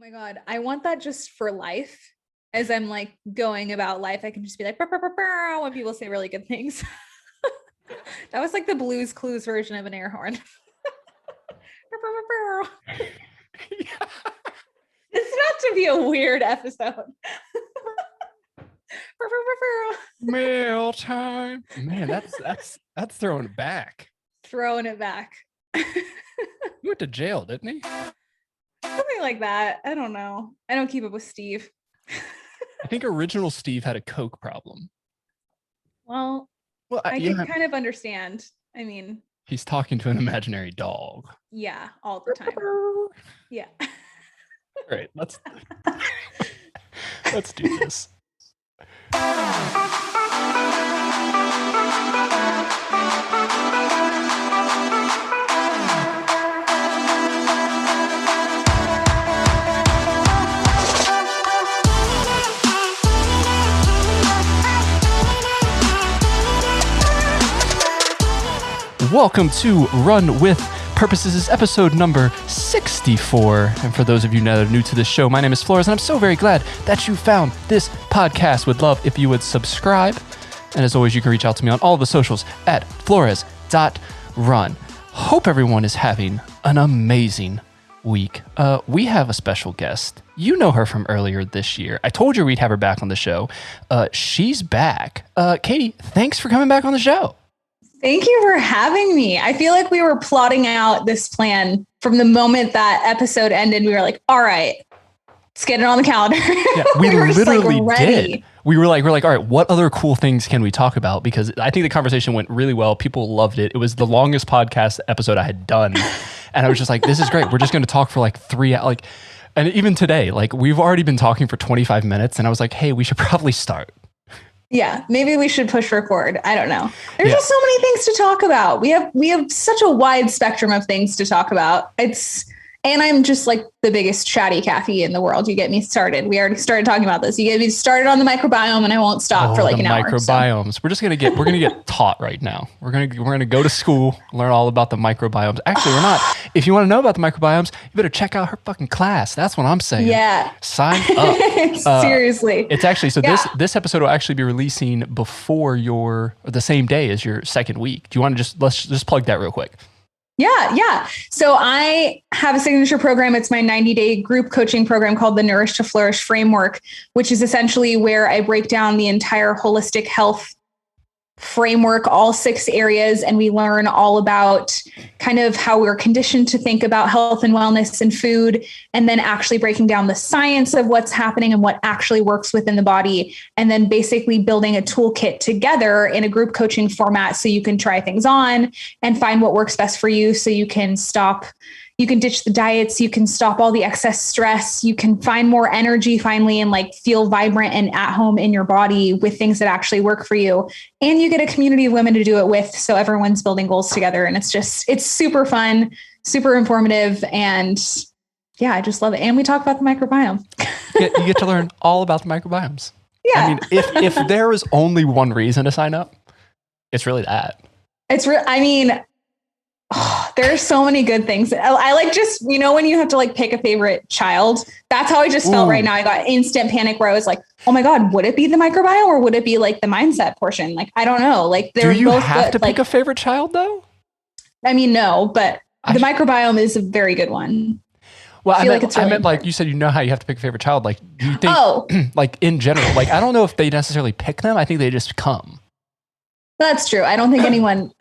my God. I want that just for life. As I'm like going about life, I can just be like, "Brr, brr, brr, brr," when people say really good things. That was like the Blues Clues version of an air horn. Brr, brr, brr, brr. This is about to be a weird episode. Brr, brr, brr, brr. Mail time. Man, that's throwing it back. Throwing it back. He went to jail, didn't he? Something like that. I don't know. I don't keep up with Steve. I think original Steve had a coke problem. Well, I can kind of understand. I mean, he's talking to an imaginary dog. Yeah, all the time. Yeah. All right, let's do this. Welcome to Run With Purpose. This is episode number 64. And for those of you that are new to this show, my name is Flores, and I'm so very glad that you found this podcast. Would love if you would subscribe. And as always, you can reach out to me on all the socials at flores.run. Hope everyone is having an amazing week. We have a special guest. You know her from earlier this year. I told you we'd have her back on the show. She's back. Katie, thanks for coming back on the show. Thank you for having me. I feel like we were plotting out this plan from the moment that episode ended. We were like, all right, let's get it on the calendar. Yeah, we literally did. We were like, all right, what other cool things can we talk about? Because I think the conversation went really well. People loved it. It was the longest podcast episode I had done. And I was just like, this is great. We're just going to talk for like 3 hours. And even today, like we've already been talking for 25 minutes. And I was like, hey, we should probably start. Yeah, maybe we should push record. I don't know. There's just so many things to talk about. We have such a wide spectrum of things to talk about. And I'm just like the biggest chatty Kati in the world. You get me started. We already started talking about this. You get me started on the microbiome, and I won't stop for like an hour. Microbiomes. So. We're gonna get taught right now. We're gonna go to school, learn all about the microbiomes. Actually, we're not. If you want to know about the microbiomes, you better check out her fucking class. That's what I'm saying. Yeah. Sign up. Seriously. It's actually this episode will actually be releasing before the same day as your second week. Do you want to let's just plug that real quick? Yeah. So I have a signature program. It's my 90-day group coaching program called the Nourish to Flourish Framework, which is essentially where I break down the entire holistic health framework, all 6 areas. And we learn all about kind of how we're conditioned to think about health and wellness and food, and then actually breaking down the science of what's happening and what actually works within the body. And then basically building a toolkit together in a group coaching format so you can try things on and find what works best for you. So you can ditch the diets, you can stop all the excess stress, you can find more energy finally and like feel vibrant and at home in your body with things that actually work for you. And you get a community of women to do it with. So everyone's building goals together, and it's super fun, super informative. And yeah, I just love it. And we talk about the microbiome. You get to learn all about the microbiomes. Yeah. I mean, if there is only one reason to sign up, it's really that. There's so many good things. I like just, when you have to like pick a favorite child, that's how I just felt right now. I got instant panic where I was like, oh my God, would it be the microbiome or would it be like the mindset portion? Like, I don't know. Like, do you have to pick a favorite child though? I mean, no, but the microbiome is a very good one. Well, I meant like you said, how you have to pick a favorite child. Like, do you think like in general, like, I don't know if they necessarily pick them. I think they just come. That's true. I don't think anyone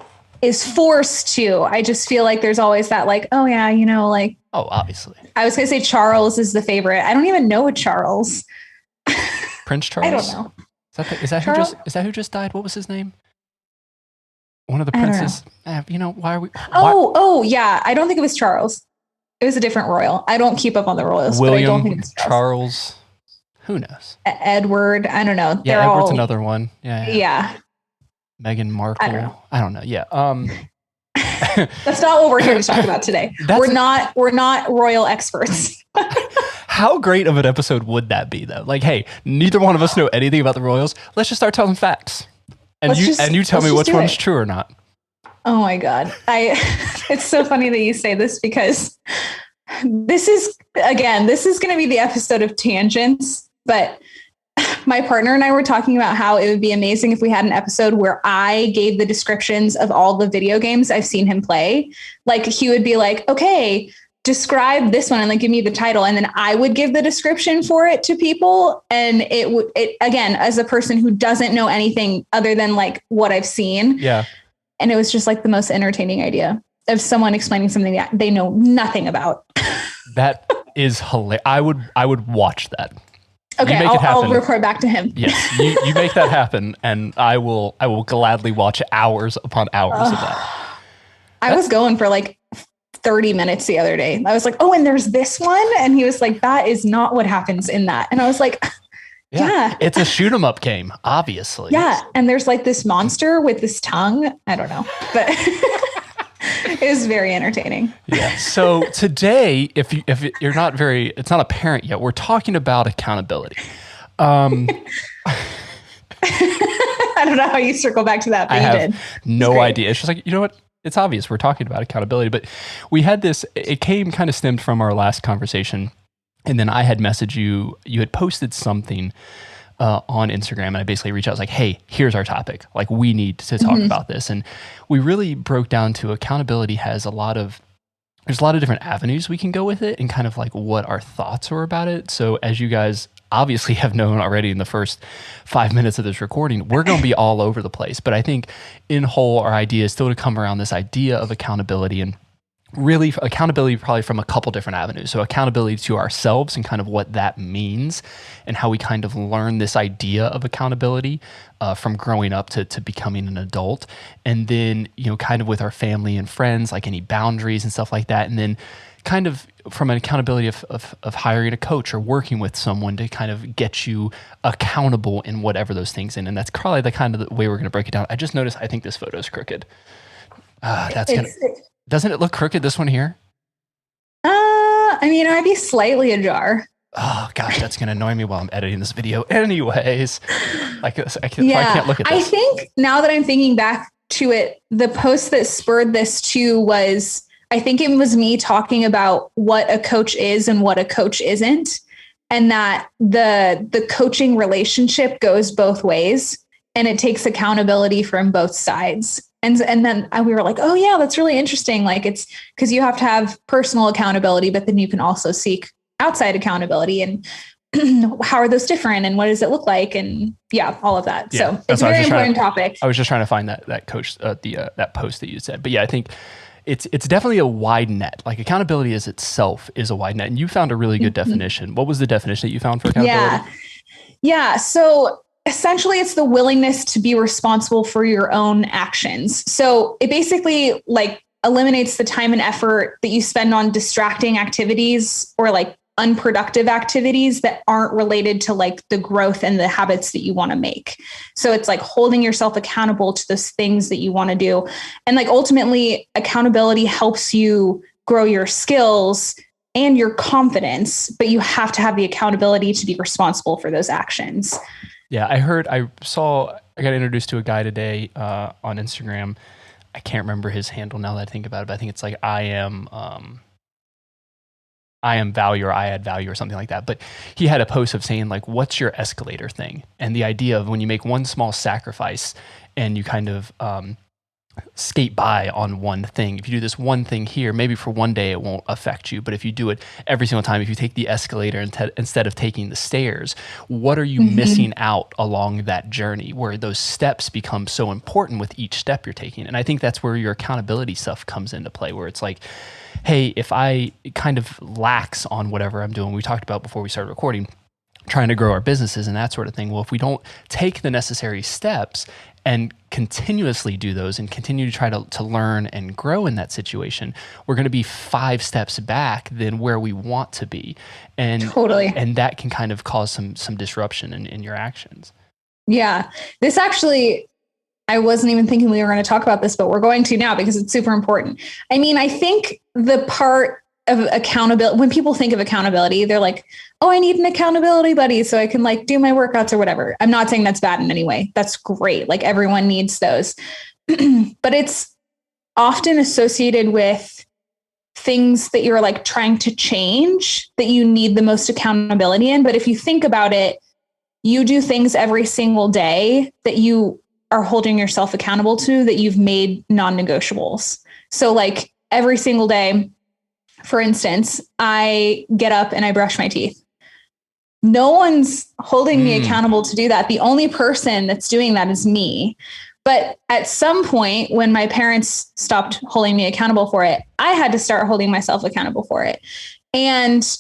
is forced to. I just feel like there's always that like, oh yeah, like. Oh, obviously. I was going to say Charles is the favorite. I don't even know a Charles. Prince Charles? I don't know. Is that who just died? What was his name? One of the princes. Why are we? Oh yeah. I don't think it was Charles. It was a different royal. I don't keep up on the royals. William, but I don't think it's Charles. Who knows? Edward. I don't know. Yeah, Edward's another one. Yeah. Meghan Markle. I don't know. Yeah. That's not what we're here to talk about today. We're not royal experts. How great of an episode would that be though? Like, hey, neither one of us know anything about the royals. Let's just start telling facts. And you tell me which one's true or not. Oh my God. It's so funny that you say this because this is going to be the episode of tangents, but my partner and I were talking about how it would be amazing if we had an episode where I gave the descriptions of all the video games I've seen him play. Like he would be like, okay, describe this one and like give me the title. And then I would give the description for it to people. And it again, as a person who doesn't know anything other than like what I've seen. Yeah. And it was just like the most entertaining idea of someone explaining something that they know nothing about. That is hilarious. I would watch that. Okay, I'll report back to him. Yes, you make that happen, and I will gladly watch hours upon hours of that. I was going for like 30 minutes the other day. I was like, oh, and there's this one. And he was like, that is not what happens in that. And I was like, yeah. It's a shoot 'em up game, obviously. Yeah. And there's like this monster with this tongue. I don't know, but it was very entertaining. Yeah. So today, if you're not it's not apparent yet, we're talking about accountability. I don't know how you circle back to that, but you did. No idea. It's just like, you know what? It's obvious we're talking about accountability, but we had this, it kind of stemmed from our last conversation. And then I had messaged you, you had posted something on Instagram, and I basically reached out, I was like, hey, here's our topic. Like, we need to talk about this. And we really broke down to accountability has there's a lot of different avenues we can go with it and kind of like what our thoughts were about it. So as you guys obviously have known already in the first 5 minutes of this recording, we're going to be all over the place. But I think in whole, our idea is still to come around this idea of accountability, and really accountability probably from a couple different avenues. So accountability to ourselves and kind of what that means and how we kind of learn this idea of accountability from growing up to becoming an adult. And then, kind of with our family and friends, like any boundaries and stuff like that. And then kind of from an accountability of hiring a coach or working with someone to kind of get you accountable in whatever those things in. And that's probably the kind of the way we're going to break it down. I just noticed, I think this photo is crooked. Doesn't it look crooked, this one here? I mean, it might be slightly ajar. Oh gosh, that's going to annoy me while I'm editing this video. Anyways, I can't look at this. I think now that I'm thinking back to it, the post that spurred this too was, I think it was me talking about what a coach is and what a coach isn't. And that the coaching relationship goes both ways and it takes accountability from both sides. And then we were like, oh yeah, that's really interesting. Like it's because you have to have personal accountability, but then you can also seek outside accountability, and how are those different and what does it look like? And yeah, all of that. Yeah, so it's a very important topic. I was just trying to find that coach, that post that you said, but yeah, I think it's definitely a wide net. Like accountability as itself is a wide net, and you found a really good definition. What was the definition that you found for accountability? Yeah. So essentially, it's the willingness to be responsible for your own actions. So it basically like eliminates the time and effort that you spend on distracting activities or like unproductive activities that aren't related to like the growth and the habits that you want to make. So it's like holding yourself accountable to those things that you want to do. And like ultimately, accountability helps you grow your skills and your confidence, but you have to have the accountability to be responsible for those actions. Yeah, I got introduced to a guy today on Instagram. I can't remember his handle now that I think about it, but I think it's like I am value or I add value or something like that. But he had a post of saying like, what's your escalator thing? And the idea of when you make one small sacrifice and you kind of skate by on one thing. If you do this one thing here, maybe for one day it won't affect you. But if you do it every single time, if you take the escalator instead of taking the stairs, what are you missing out along that journey where those steps become so important with each step you're taking? And I think that's where your accountability stuff comes into play, where it's like, hey, if I kind of lax on whatever I'm doing, we talked about before we started recording, trying to grow our businesses and that sort of thing. Well, if we don't take the necessary steps and continuously do those and continue to try to learn and grow in that situation, we're going to be 5 steps back than where we want to be. And totally. And that can kind of cause some disruption in your actions. Yeah. This actually, I wasn't even thinking we were going to talk about this, but we're going to now because it's super important. I mean, I think the part of accountability, when people think of accountability, they're like, oh, I need an accountability buddy so I can like do my workouts or whatever. I'm not saying that's bad in any way. That's great. Like everyone needs those, but it's often associated with things that you're like trying to change that you need the most accountability in. But if you think about it, you do things every single day that you are holding yourself accountable to, that you've made non-negotiables. So like every single day, for instance, I get up and I brush my teeth. No one's holding me accountable to do that. The only person that's doing that is me. But at some point, when my parents stopped holding me accountable for it, I had to start holding myself accountable for it. And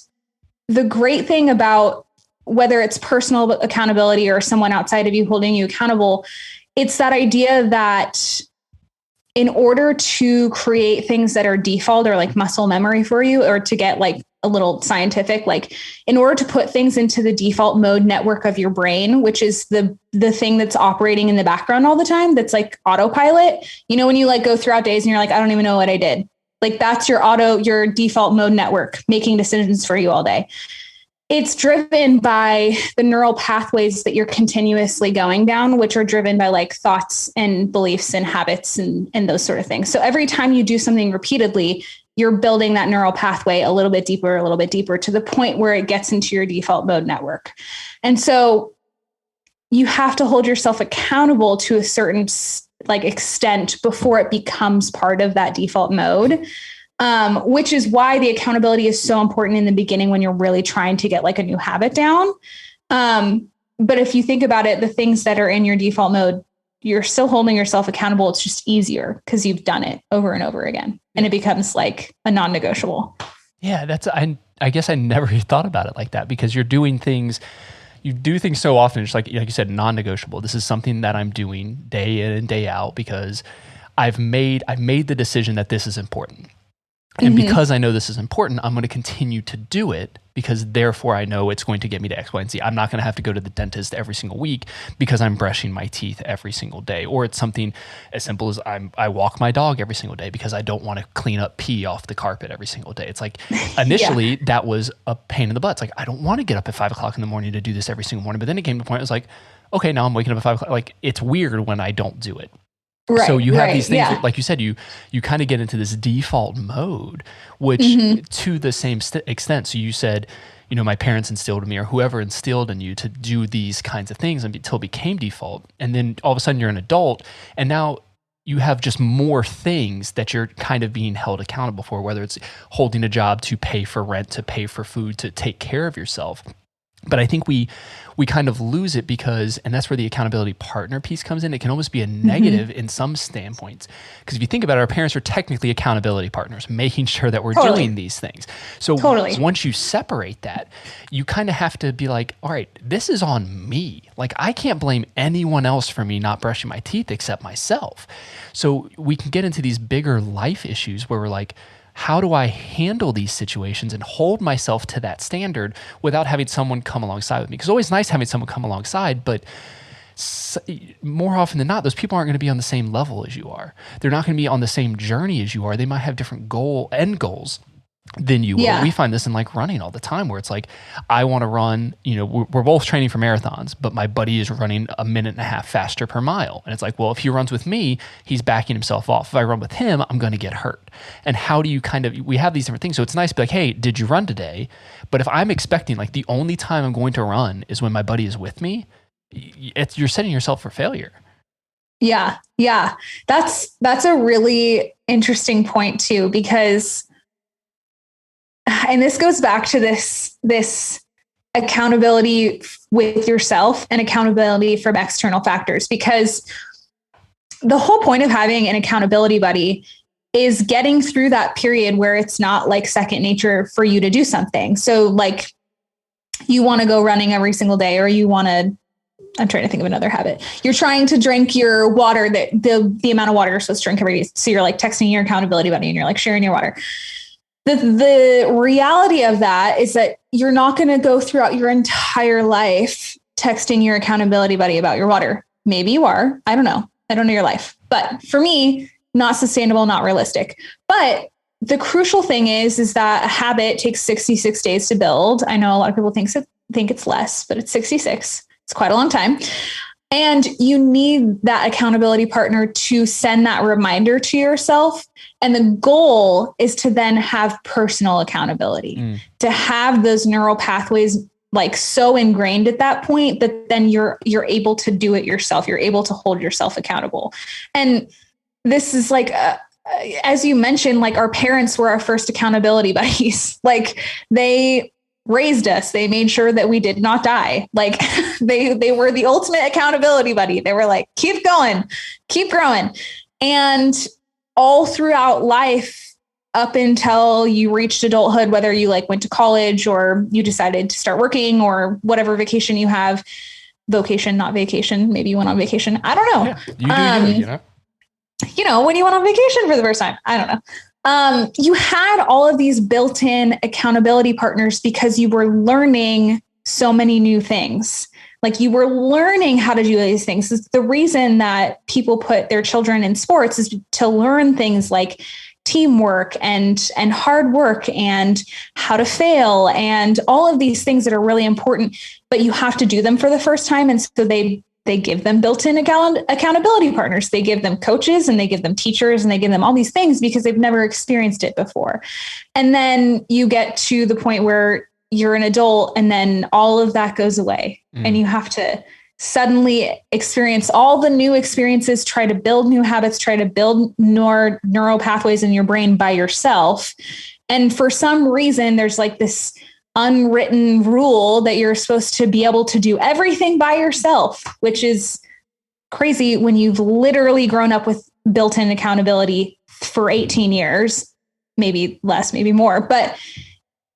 the great thing about whether it's personal accountability or someone outside of you holding you accountable, it's that idea that in order to create things that are default or like muscle memory for you, or to get like a little scientific, like in order to put things into the default mode network of your brain, which is the thing that's operating in the background all the time, that's like autopilot. You know, when you like go throughout days and you're like, I don't even know what I did. Like that's your default mode network making decisions for you all day. It's driven by the neural pathways that you're continuously going down, which are driven by like thoughts and beliefs and habits and those sort of things. So every time you do something repeatedly, you're building that neural pathway a little bit deeper to the point where it gets into your default mode network. And so you have to hold yourself accountable to a certain like extent before it becomes part of that default mode. Which is why the accountability is so important in the beginning when you're really trying to get like a new habit down. But if you think about it, the things that are in your default mode, you're still holding yourself accountable. It's just easier because you've done it over and over again, and it becomes like a non-negotiable. Yeah, I guess I never thought about it like that, because you're doing things. You do things so often, it's like you said, non-negotiable. This is something that I'm doing day in and day out because I've made the decision that this is important. And because I know this is important, I'm going to continue to do it because therefore I know it's going to get me to X, Y, and Z. I'm not going to have to go to the dentist every single week because I'm brushing my teeth every single day. Or it's something as simple as I walk my dog every single day because I don't want to clean up pee off the carpet every single day. It's like initially that was a pain in the butt. It's like, I don't want to get up at 5 o'clock in the morning to do this every single morning. But then it came to the point, it was like, okay, now I'm waking up at 5 o'clock. Like it's weird when I don't do it. Right, so you have these things, that, like you said, you kind of get into this default mode, which to the same extent. So you said, my parents instilled in me, or whoever instilled in you to do these kinds of things until it became default. And then all of a sudden you're an adult, and now you have just more things that you're kind of being held accountable for, whether it's holding a job to pay for rent, to pay for food, to take care of yourself. But I think we kind of lose it because, and that's where the accountability partner piece comes in. It can almost be a negative in some standpoints. Because if you think about it, our parents are technically accountability partners, making sure that we're doing these things. So once you separate that, you kind of have to be like, all right, this is on me. Like I can't blame anyone else for me not brushing my teeth except myself. So we can get into these bigger life issues where we're like, how do I handle these situations and hold myself to that standard without having someone come alongside with me? Because it's always nice having someone come alongside, but more often than not, those people aren't going to be on the same level as you are. They're not going to be on the same journey as you are. They might have different end goals than you will. We find this in like running all the time, where it's like, I want to run, we're both training for marathons, but my buddy is running 1.5 minutes faster per mile. And it's like, well, if he runs with me, he's backing himself off. If I run with him, I'm going to get hurt. And how do you we have these different things. So it's nice to be like, hey, did you run today? But if I'm expecting like the only time I'm going to run is when my buddy is with me, you're setting yourself for failure. Yeah. Yeah. That's a really interesting point too, because and this goes back to this accountability with yourself and accountability from external factors, because the whole point of having an accountability buddy is getting through that period where it's not like second nature for you to do something. So like you want to go running every single day, or you want to, I'm trying to think of another habit. You're trying to drink your water, that the amount of water you're supposed to drink every day. So you're like texting your accountability buddy and you're like sharing your water. The reality of that is that you're not going to go throughout your entire life texting your accountability buddy about your water. Maybe you are. I don't know. I don't know your life. But for me, not sustainable, not realistic. But the crucial thing is that a habit takes 66 days to build. I know a lot of people think it's less, but it's 66. It's quite a long time. And you need that accountability partner to send that reminder to yourself. And the goal is to then have personal accountability, to have those neural pathways like so ingrained at that point that then you're able to do it yourself. You're able to hold yourself accountable. And this is like, as you mentioned, like our parents were our first accountability buddies. Like they raised us. They made sure that we did not die. Like they were the ultimate accountability buddy. They were like, keep going, keep growing. And all throughout life, up until you reached adulthood, whether you like went to college or you decided to start working or whatever vacation you have, vocation, not vacation. Maybe you went on vacation. I don't know. Yeah, you do, you know, when you went on vacation for the first time, I don't know. You had all of these built-in accountability partners because you were learning so many new things. Like you were learning how to do these things. It's the reason that people put their children in sports is to learn things like teamwork and hard work and how to fail and all of these things that are really important, but you have to do them for the first time. And so they give them built-in accountability partners. They give them coaches and they give them teachers and they give them all these things because they've never experienced it before. And then you get to the point where you're an adult and then all of that goes away and you have to suddenly experience all the new experiences, try to build new habits, try to build neural pathways in your brain by yourself. And for some reason, there's like this unwritten rule that you're supposed to be able to do everything by yourself, which is crazy when you've literally grown up with built-in accountability for 18 years, maybe less, maybe more. But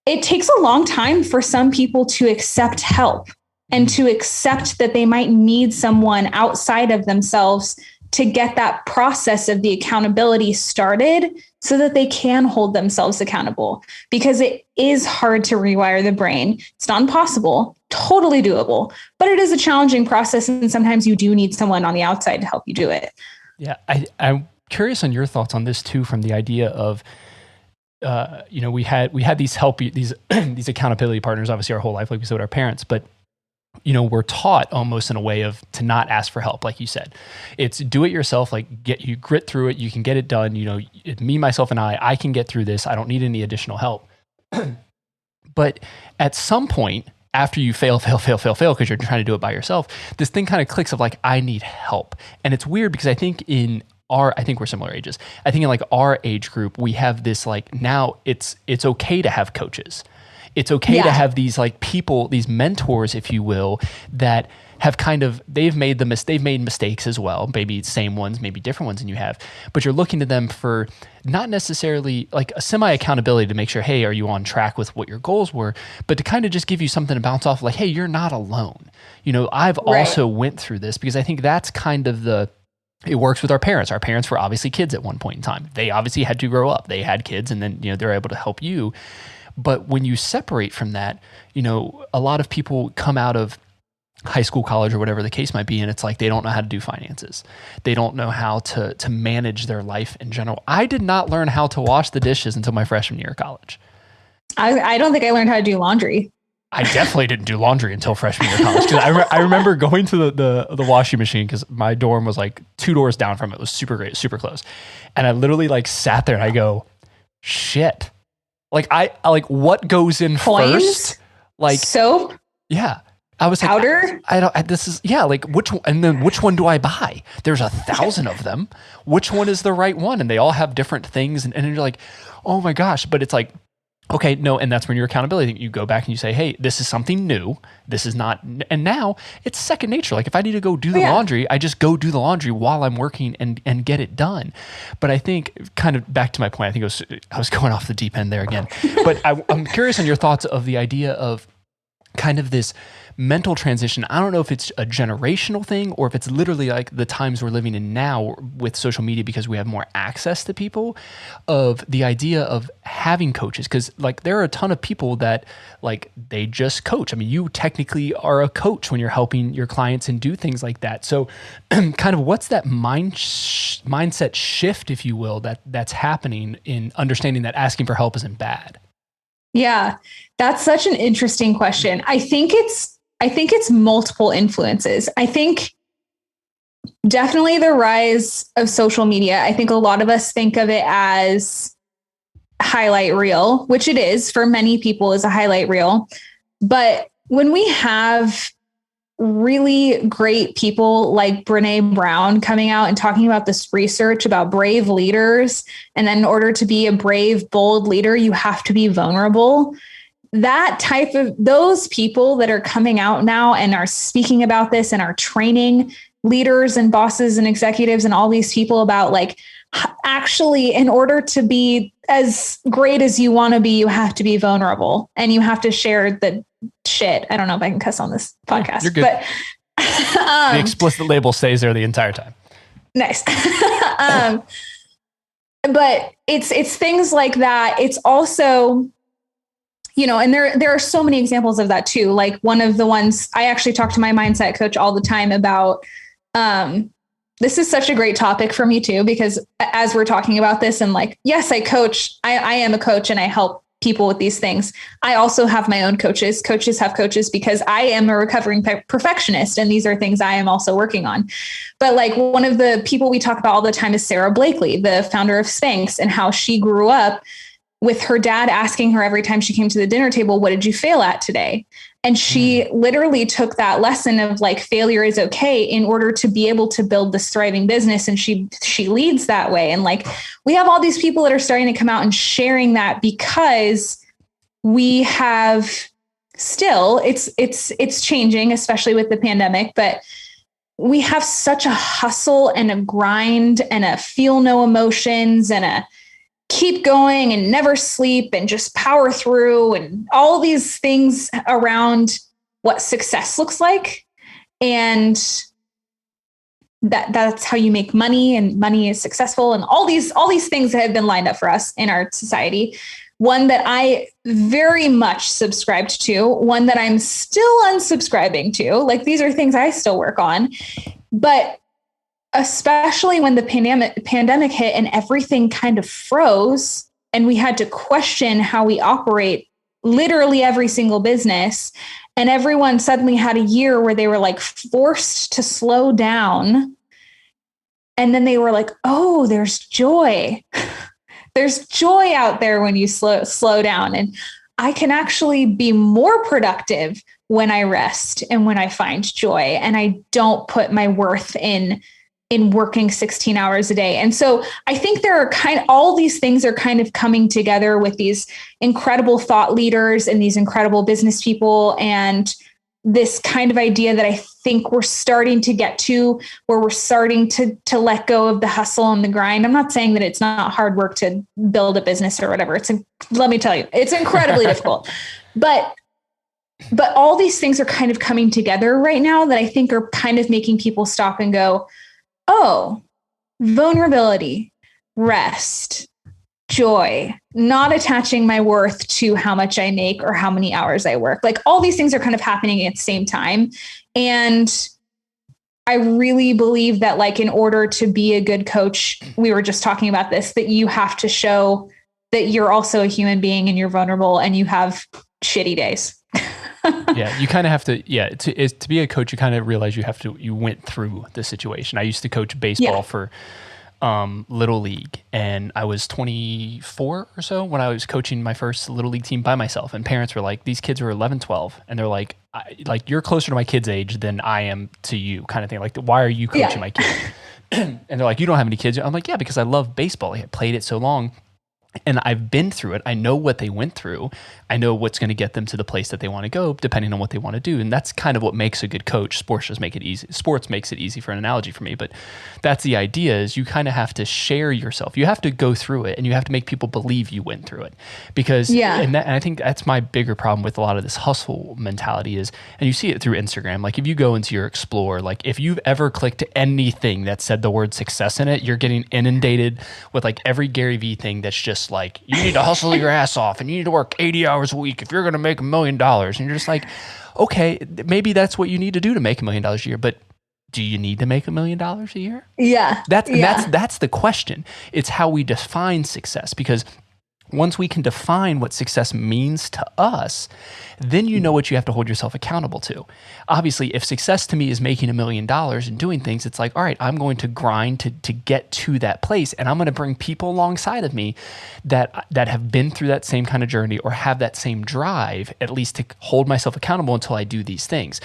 it takes a long time for some people to accept help and to accept that they might need someone outside of themselves to get that process of the accountability started so that they can hold themselves accountable, because it is hard to rewire the brain. It's not impossible, totally doable, but it is a challenging process. And sometimes you do need someone on the outside to help you do it. Yeah. I'm curious on your thoughts on this too, from the idea of, we had these these accountability partners, obviously our whole life, like we said with our parents, but we're taught almost in a way of to not ask for help. Like you said, it's do it yourself, like you grit through it. You can get it done. Me, myself, and I can get through this. I don't need any additional help. But at some point after you fail, because you're trying to do it by yourself, this thing kind of clicks of like, I need help. And it's weird because I think we're similar ages. I think in like our age group, we have this like, now it's okay to have coaches. It's okay to have these like people, these mentors, if you will, that have they've made mistakes as well. Maybe same ones, maybe different ones than you have, but you're looking to them for not necessarily like a semi accountability to make sure, hey, are you on track with what your goals were? But to kind of just give you something to bounce off, like, hey, you're not alone. I've also went through this, because I think that's kind of it works with our parents. Our parents were obviously kids at one point in time. They obviously had to grow up. They had kids, and then, they're able to help you. But when you separate from that, a lot of people come out of high school, college, or whatever the case might be, and it's like they don't know how to do finances. They don't know how to manage their life in general. I did not learn how to wash the dishes until my freshman year of college. I don't think I learned how to do laundry. I definitely didn't do laundry until freshman year of college, because I remember going to the washing machine, because my dorm was like 2 doors down from it. It was super great, super close. And I literally like sat there and I go, shit. Like I like what goes in first? Like soap? Yeah. I was powder? Like which one, and then which one do I buy? There's 1,000 of them. Which one is the right one? And they all have different things. And you're like, oh my gosh. But it's like, okay, no. And that's when your accountability, you go back and you say, hey, this is something new. This is not, and now it's second nature. Like if I need to go do the laundry, I just go do the laundry while I'm working and get it done. But I think, kind of back to my point, I was going off the deep end there again. But I'm curious on your thoughts of the idea of kind of this mental transition. I don't know if it's a generational thing or if it's literally like the times we're living in now with social media, because we have more access to people, of the idea of having coaches. Because like there are a ton of people that like they just coach. I mean, you technically are a coach when you're helping your clients and do things like that. So kind of what's that mindset shift, if you will, that's happening in understanding that asking for help isn't bad? Yeah, that's such an interesting question. I think it's multiple influences. I think Definitely the rise of social media. I think a lot of us think of it as highlight reel, which it is for many people is a highlight reel. But when we have really great people like Brene Brown coming out and talking about this research about brave leaders, and then in order to be a brave, bold leader, you have to be vulnerable. That type of those people that are coming out now and are speaking about this and are training leaders and bosses and executives and all these people about like, actually, in order to be as great as you want to be, you have to be vulnerable and you have to share the shit. I don't know if I can cuss on this podcast, you're good. But the explicit label stays there the entire time. Nice. But it's things like that. It's also, you know, and there are so many examples of that too. Like one of the ones I actually talk to my mindset coach all the time about, this is such a great topic for me too, because as we're talking about this and like, yes, I coach, I am a coach and I help people with these things. I also have my own coaches. Coaches have coaches because I am a recovering perfectionist. And these are things I am also working on. But like one of the people we talk about all the time is Sarah Blakely, the founder of Spanx, and how she grew up with her dad asking her every time she came to the dinner table, what did you fail at today? And she literally took that lesson of like failure is okay in order to be able to build this thriving business. And she leads that way. And like, we have all these people that are starting to come out and sharing that because we have still, it's changing, especially with the pandemic, but we have such a hustle and a grind and a feel no emotions and a keep going and never sleep and just power through and all these things around what success looks like. And that's how you make money, and money is successful, and all these things that have been lined up for us in our society. One that I very much subscribed to, one that I'm still unsubscribing to. Like these are things I still work on, but especially when the pandemic hit and everything kind of froze and we had to question how we operate literally every single business. And everyone suddenly had a year where they were like forced to slow down. And then they were like, oh, there's joy. There's joy out there when you slow down. And I can actually be more productive when I rest and when I find joy. And I don't put my worth in working 16 hours a day. And so I think there are all these things are kind of coming together with these incredible thought leaders and these incredible business people. And this kind of idea that I think we're starting to get to where we're starting to let go of the hustle and the grind. I'm not saying that it's not hard work to build a business or whatever. Let me tell you, it's incredibly difficult, but all these things are kind of coming together right now that I think are kind of making people stop and go, oh, vulnerability, rest, joy, not attaching my worth to how much I make or how many hours I work. Like all these things are kind of happening at the same time. And I really believe that like in order to be a good coach, we were just talking about this, that you have to show that you're also a human being and you're vulnerable and you have shitty days. Yeah, you kind of have to, to be a coach, you kind of realize you went through the situation. I used to coach baseball for Little League, and I was 24 or so when I was coaching my first Little League team by myself. And parents were like, these kids are 11, 12. And they're like, you're closer to my kid's age than I am to you kind of thing. Like, why are you coaching my kid? And they're like, you don't have any kids. I'm like, yeah, because I love baseball. I played it so long. And I've been through it. I know what they went through. I know what's going to get them to the place that they want to go, depending on what they want to do. And that's kind of what makes a good coach. Sports just make it easy. Sports makes it easy for an analogy for me. But that's the idea, is you kind of have to share yourself. You have to go through it, and you have to make people believe you went through it. Because, and I think that's my bigger problem with a lot of this hustle mentality is, and you see it through Instagram. Like if you go into your Explore, like if you've ever clicked anything that said the word success in it, you're getting inundated with like every Gary Vee thing that's just like, you need to hustle your ass off and you need to work 80 hours a week if you're going to make $1 million. And you're just like, okay, maybe that's what you need to do to make $1 million a year, but do you need to make $1 million a year? Yeah. That's the question. It's how we define success, because once we can define what success means to us, then you know what you have to hold yourself accountable to. Obviously, if success to me is making $1 million and doing things, it's like, all right, I'm going to grind to get to that place, and I'm going to bring people alongside of me that have been through that same kind of journey or have that same drive, at least to hold myself accountable until I do these things.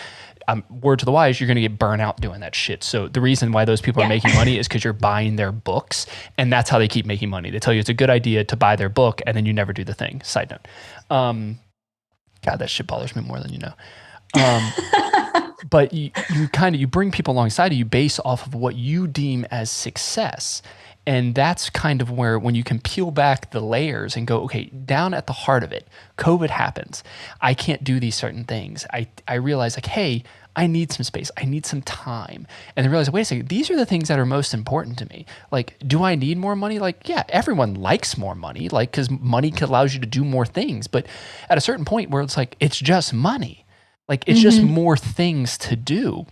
Word to the wise, you're going to get burnt out doing that shit. So the reason why those people are making money is because you're buying their books, and that's how they keep making money. They tell you it's a good idea to buy their book, and then you never do the thing. Side note. God, that shit bothers me more than you know. But you bring people alongside of you based off of what you deem as success. And that's kind of where, when you can peel back the layers and go, okay, down at the heart of it, COVID happens. I can't do these certain things. I realize, like, hey, I need some space. I need some time. And then realize, wait a second, these are the things that are most important to me. Like, do I need more money? Like, yeah, everyone likes more money, like, because money allows you to do more things. But at a certain point where it's like, it's just money. Like, it's just more things to do.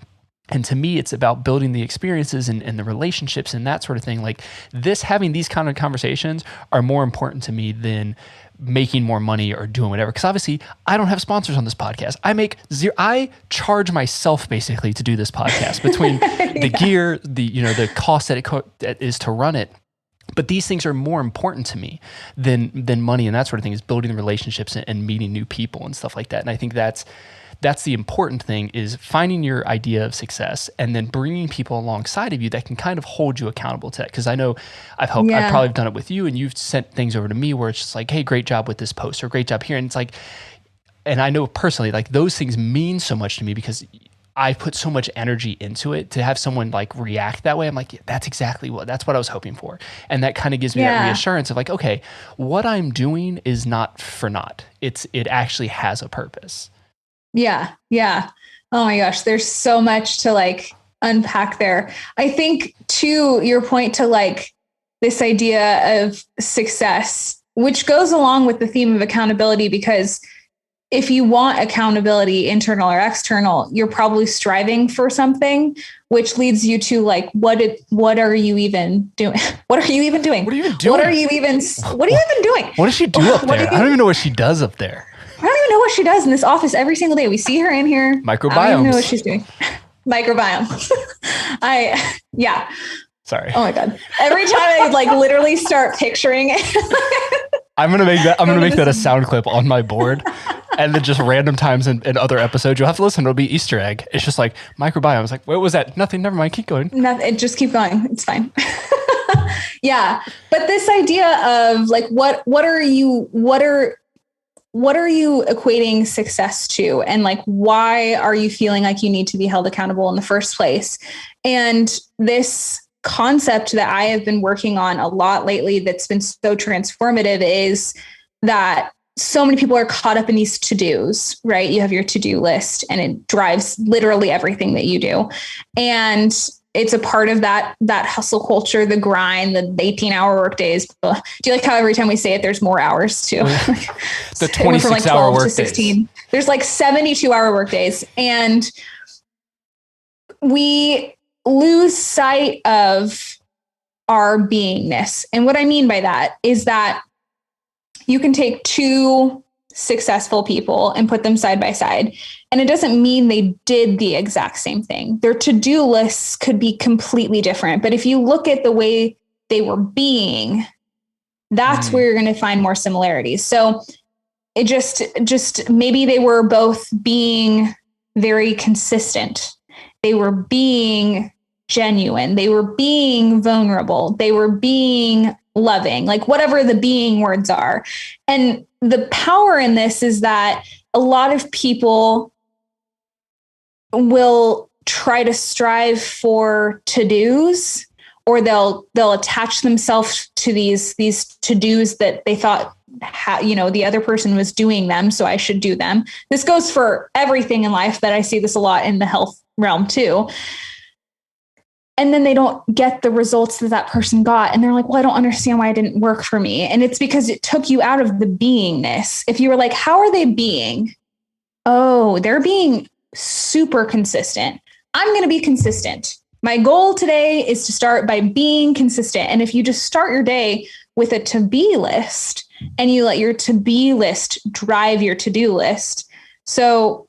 And to me, it's about building the experiences and the relationships and that sort of thing. Like having these kind of conversations are more important to me than making more money or doing whatever. Because obviously, I don't have sponsors on this podcast. I charge myself basically to do this podcast between the gear, the cost that is to run it. But these things are more important to me than money and that sort of thing, is building the relationships and meeting new people and stuff like that. And I think that's the important thing, is finding your idea of success and then bringing people alongside of you that can kind of hold you accountable to that. Because I know I've probably done it with you, and you've sent things over to me where it's just like, hey, great job with this post, or great job here. And it's like, and I know personally, like, those things mean so much to me because I put so much energy into it. To have someone like react that way, I'm like, yeah, that's what I was hoping for. And that kind of gives me that reassurance of like, okay, what I'm doing is not for naught. It actually has a purpose. Yeah. Yeah. Oh my gosh. There's so much to like unpack there. I think to your point, to like this idea of success, which goes along with the theme of accountability, because if you want accountability, internal or external, you're probably striving for something, which leads you to like, what are you even doing? What are you even doing? What are you even doing? What are you even doing? What does she do up there? I don't even know what she does up there. I don't even know what she does in this office every single day. We see her in here. Microbiomes. I don't even know what she's doing. Microbiome. Sorry. Oh my God. Every time I like literally start picturing it. I'm going to make that a sound clip on my board. And then just random times in other episodes, you'll have to listen. It'll be Easter egg. It's just like microbiome. It's like, what was that? Nothing. Never mind. Keep going. Nothing. Just keep going. It's fine. Yeah. But this idea of like, what are you equating success to? And like, why are you feeling like you need to be held accountable in the first place? And this concept that I have been working on a lot lately that's been so transformative is that so many people are caught up in these to-dos, right? You have your to-do list and it drives literally everything that you do. And it's a part of that hustle culture, the grind, the 18-hour work days. Do you like how every time we say it, there's more hours too? The 26-hour work 16. Days. There's like 72-hour work days. And we lose sight of our beingness. And what I mean by that is that you can take two successful people and put them side by side. And it doesn't mean they did the exact same thing. Their to-do lists could be completely different. But if you look at the way they were being, that's where you're going to find more similarities. So it just maybe they were both being very consistent. They were being genuine. They were being vulnerable. They were being loving, like whatever the being words are. And the power in this is that a lot of people will try to strive for to-dos, or they'll attach themselves to these to-dos that they thought the other person was doing them, so I should do them. This goes for everything in life, but I see this a lot in the health realm too. And then they don't get the results that person got. And they're like, well, I don't understand why it didn't work for me. And it's because it took you out of the beingness. If you were like, how are they being? Oh, they're being super consistent. I'm going to be consistent. My goal today is to start by being consistent. And if you just start your day with a to-be list, and you let your to-be list drive your to-do list. So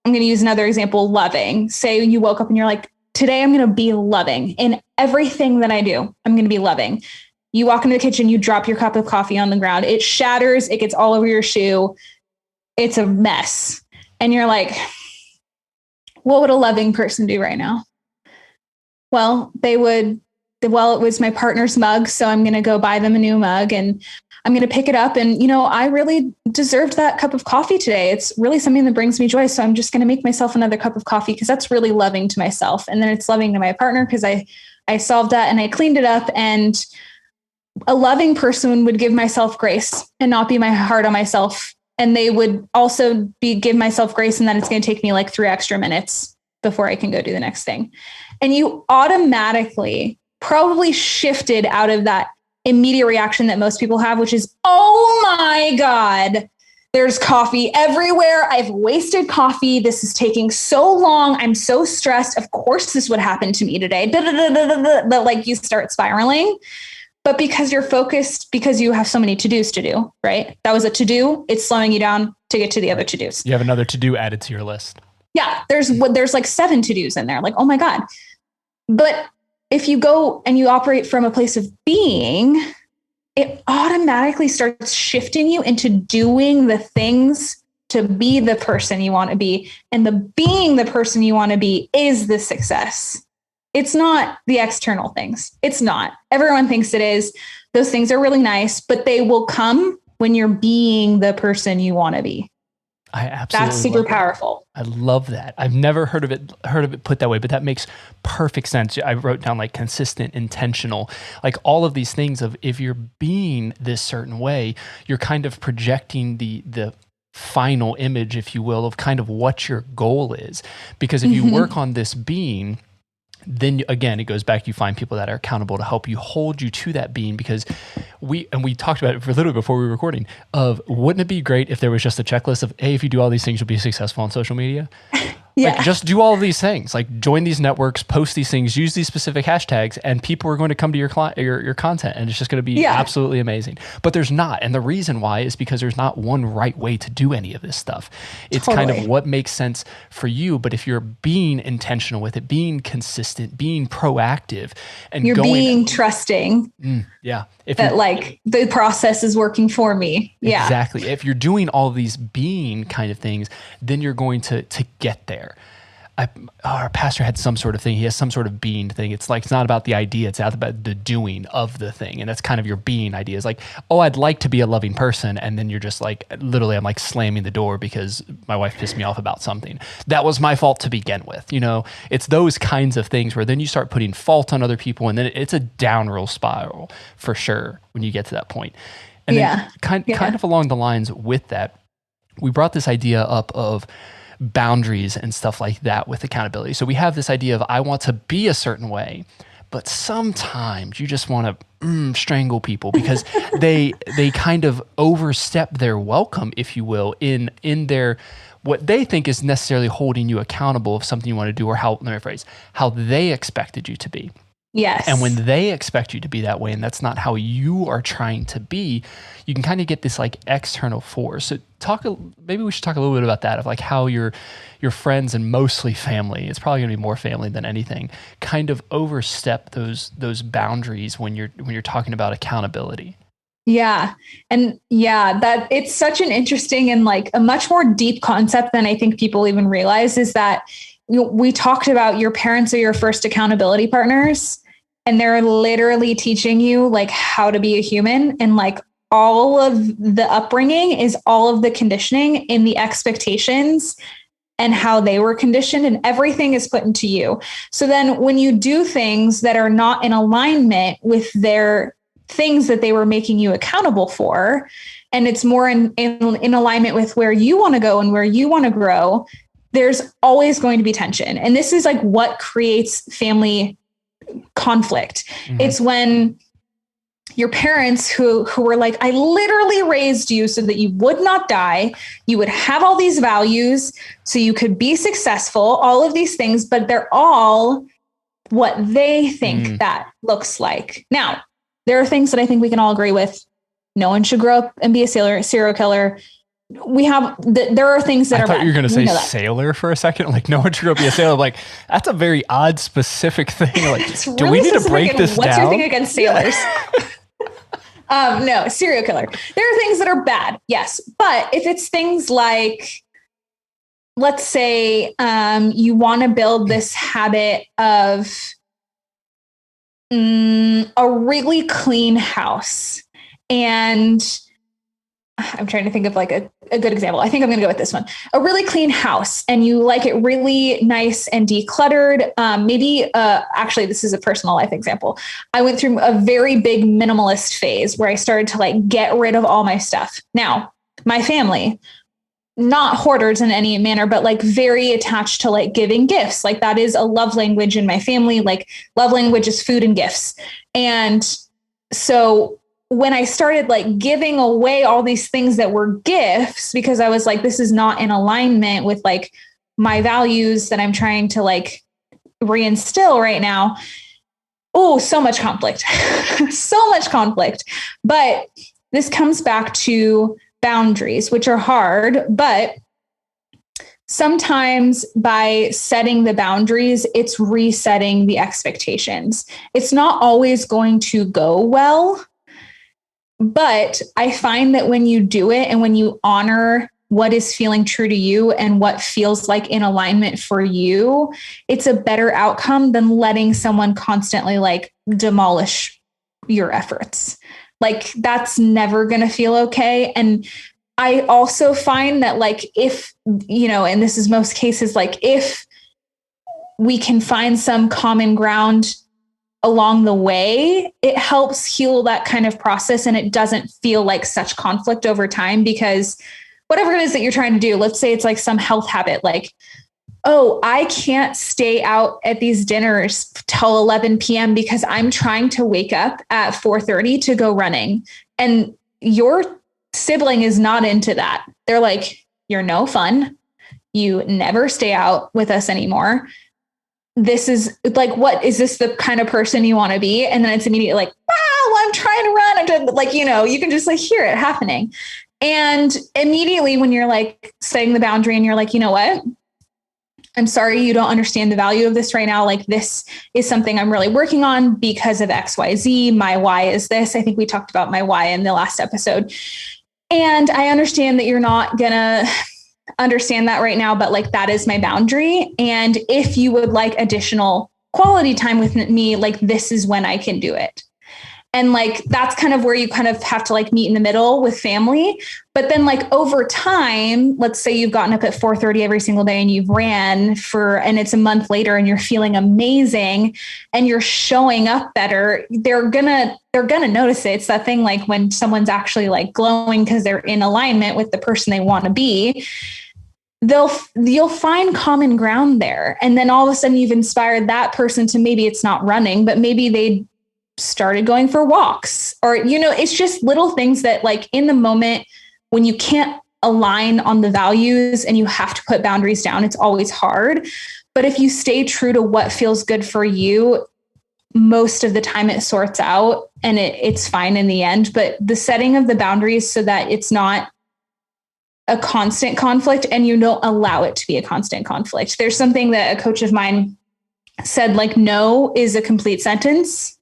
I'm going to use another example, loving. Say you woke up and you're like, today I'm going to be loving in everything that I do. I'm going to be loving. You walk into the kitchen, you drop your cup of coffee on the ground. It shatters. It gets all over your shoe. It's a mess. And you're like, what would a loving person do right now? Well, it was my partner's mug, so I'm going to go buy them a new mug and I'm going to pick it up. And, I really deserved that cup of coffee today. It's really something that brings me joy. So I'm just going to make myself another cup of coffee because that's really loving to myself. And then it's loving to my partner because I solved that and I cleaned it up. And a loving person would give myself grace and not be hard on myself. And they would also give myself grace and that it's going to take me like 3 extra minutes before I can go do the next thing. And you automatically probably shifted out of that immediate reaction that most people have, which is, oh my God, there's coffee everywhere. I've wasted coffee. This is taking so long. I'm so stressed. Of course this would happen to me today. But like you start spiraling. But because you're focused, because you have so many to-dos to do, right? That was a to-do. It's slowing you down to get to the other to-dos. You have another to-do added to your list. Yeah, there's like 7 to-dos in there. Like, oh my God. But if you go and you operate from a place of being, it automatically starts shifting you into doing the things to be the person you want to be. And the being the person you want to be is the success. It's not the external things. It's not. Everyone thinks it is. Those things are really nice, but they will come when you're being the person you want to be. I absolutely That's super powerful. I love that. I've never heard of it put that way, but that makes perfect sense. I wrote down like consistent, intentional, like all of these things of if you're being this certain way, you're kind of projecting the final image, if you will, of kind of what your goal is. Because if you work on this being, then again, it goes back, you find people that are accountable to help you hold you to that being, because we talked about it for literally before we were recording of, wouldn't it be great if there was just a checklist of, hey, if you do all these things, you'll be successful on social media? Yeah. Like, just do all of these things, like join these networks, post these things, use these specific hashtags, and people are going to come to your content, and it's just going to be absolutely amazing. But there's not. And the reason why is because there's not one right way to do any of this stuff. It's kind of what makes sense for you. But if you're being intentional with it, being consistent, being proactive, and you're being trusting. If that like the process is working for me. Yeah. Exactly. If you're doing all of these being kind of things, then you're going to get there. Our pastor had some sort of thing. He has some sort of being thing. It's like, it's not about the idea. It's about the doing of the thing. And that's kind of your being idea. It's like, oh, I'd like to be a loving person. And then you're just like, literally, I'm like slamming the door because my wife pissed me off about something. That was my fault to begin with. It's those kinds of things where then you start putting fault on other people. And then it's a downward spiral for sure when you get to that point. And then kind of along the lines with that, we brought this idea up of boundaries and stuff like that with accountability. So we have this idea of, I want to be a certain way, but sometimes you just want to strangle people because they kind of overstep their welcome, if you will, in their what they think is necessarily holding you accountable of something you want to do, or how they expected you to be. Yes. And when they expect you to be that way, and that's not how you are trying to be, you can kind of get this like external force. So maybe we should talk a little bit about that, of like how your friends, and mostly family, it's probably going to be more family than anything, kind of overstep those boundaries when you're talking about accountability. Yeah. And that it's such an interesting and like a much more deep concept than I think people even realize, is that we talked about your parents are your first accountability partners, and they're literally teaching you like how to be a human, and like all of the upbringing is all of the conditioning in the expectations and how they were conditioned, and everything is put into you. So then when you do things that are not in alignment with their things that they were making you accountable for, and it's more in alignment with where you want to go and where you want to grow, there's always going to be tension. And this is like what creates family conflict. Mm-hmm. It's when your parents who were like, I literally raised you so that you would not die. You would have all these values so you could be successful, all of these things, but they're all what they think that looks like. Now, there are things that I think we can all agree with. No one should grow up and be a serial killer. There are things that are bad. I thought you were going to say sailor for a second. Like, no one should grow up be a sailor. Like, that's a very odd, specific thing. Like, really, do we need to break this down? What's your thing against sailors? No, serial killer. There are things that are bad. Yes. But if it's things like, let's say you want to build this habit of a really clean house. And I'm trying to think of like a good example. I think I'm going to go with this one. A really clean house, and you like it really nice and decluttered. Actually, this is a personal life example. I went through a very big minimalist phase where I started to like get rid of all my stuff. Now, my family, not hoarders in any manner, but like very attached to like giving gifts. Like that is a love language in my family. Like love language is food and gifts. And so when I started like giving away all these things that were gifts, because I was like, this is not in alignment with like my values that I'm trying to like reinstill right now. Oh, so much conflict, so much conflict. But this comes back to boundaries, which are hard, but sometimes by setting the boundaries, it's resetting the expectations. It's not always going to go well, but I find that when you do it and when you honor what is feeling true to you and what feels like in alignment for you, it's a better outcome than letting someone constantly like demolish your efforts. Like that's never going to feel okay. And I also find that like, if, and this is most cases, like if we can find some common ground along the way, it helps heal that kind of process. And it doesn't feel like such conflict over time, because whatever it is that you're trying to do, let's say it's like some health habit, like, oh, I can't stay out at these dinners till 11 p.m. because I'm trying to wake up at 4:30 to go running. And your sibling is not into that. They're like, you're no fun. You never stay out with us anymore. This is like, what is this the kind of person you want to be? And then it's immediately like, I'm trying to run. I'm trying to, like, you can just like hear it happening. And immediately when you're like setting the boundary and you're like, you know what? I'm sorry, you don't understand the value of this right now. Like this is something I'm really working on because of XYZ. My why is this. I think we talked about my why in the last episode. And I understand that you're not gonna understand that right now, but like that is my boundary. And if you would like additional quality time with me, like this is when I can do it. And like, that's kind of where you kind of have to like meet in the middle with family. But then like over time, let's say you've gotten up at 4:30 every single day and you've ran and it's a month later and you're feeling amazing and you're showing up better. They're gonna notice it. It's that thing like when someone's actually like glowing because they're in alignment with the person they want to be. You'll find common ground there. And then all of a sudden you've inspired that person to, maybe it's not running, but maybe they started going for walks, or, it's just little things that like in the moment when you can't align on the values and you have to put boundaries down, it's always hard. But if you stay true to what feels good for you, most of the time it sorts out and it's fine in the end. But the setting of the boundaries so that it's not a constant conflict and you don't allow it to be a constant conflict. There's something that a coach of mine said, like, no is a complete sentence.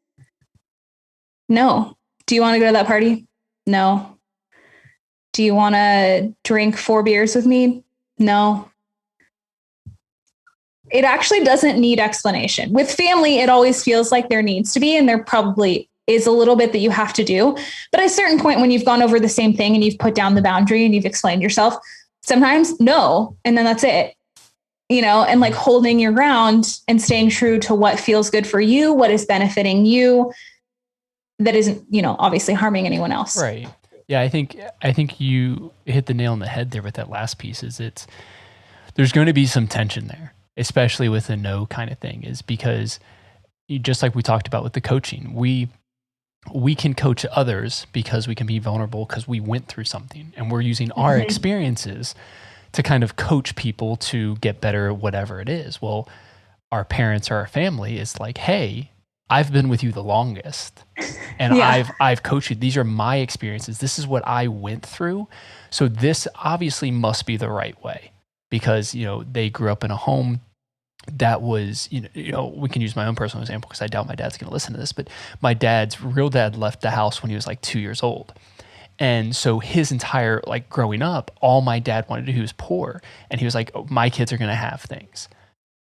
No. Do you want to go to that party? No. Do you want to drink 4 beers with me? No. It actually doesn't need explanation. With family, it always feels like there needs to be, and there probably is a little bit that you have to do. But at a certain point, when you've gone over the same thing and you've put down the boundary and you've explained yourself, sometimes no. And then that's it. And like holding your ground and staying true to what feels good for you, what is benefiting you, that isn't, obviously harming anyone else. Right. Yeah. I think you hit the nail on the head there with that last piece. There's going to be some tension there, especially with a no kind of thing, is because just like we talked about with the coaching, we can coach others because we can be vulnerable because we went through something and we're using our experiences to kind of coach people to get better at whatever it is. Well, our parents or our family is like, hey, I've been with you the longest, and I've coached you. These are my experiences. This is what I went through. So this obviously must be the right way, because, you know, they grew up in a home that was, we can use my own personal example because I doubt my dad's going to listen to this, but my dad's real dad left the house when he was like 2 years old. And so his entire, like, growing up, all my dad wanted to do, he was poor. And he was like, oh, my kids are going to have things.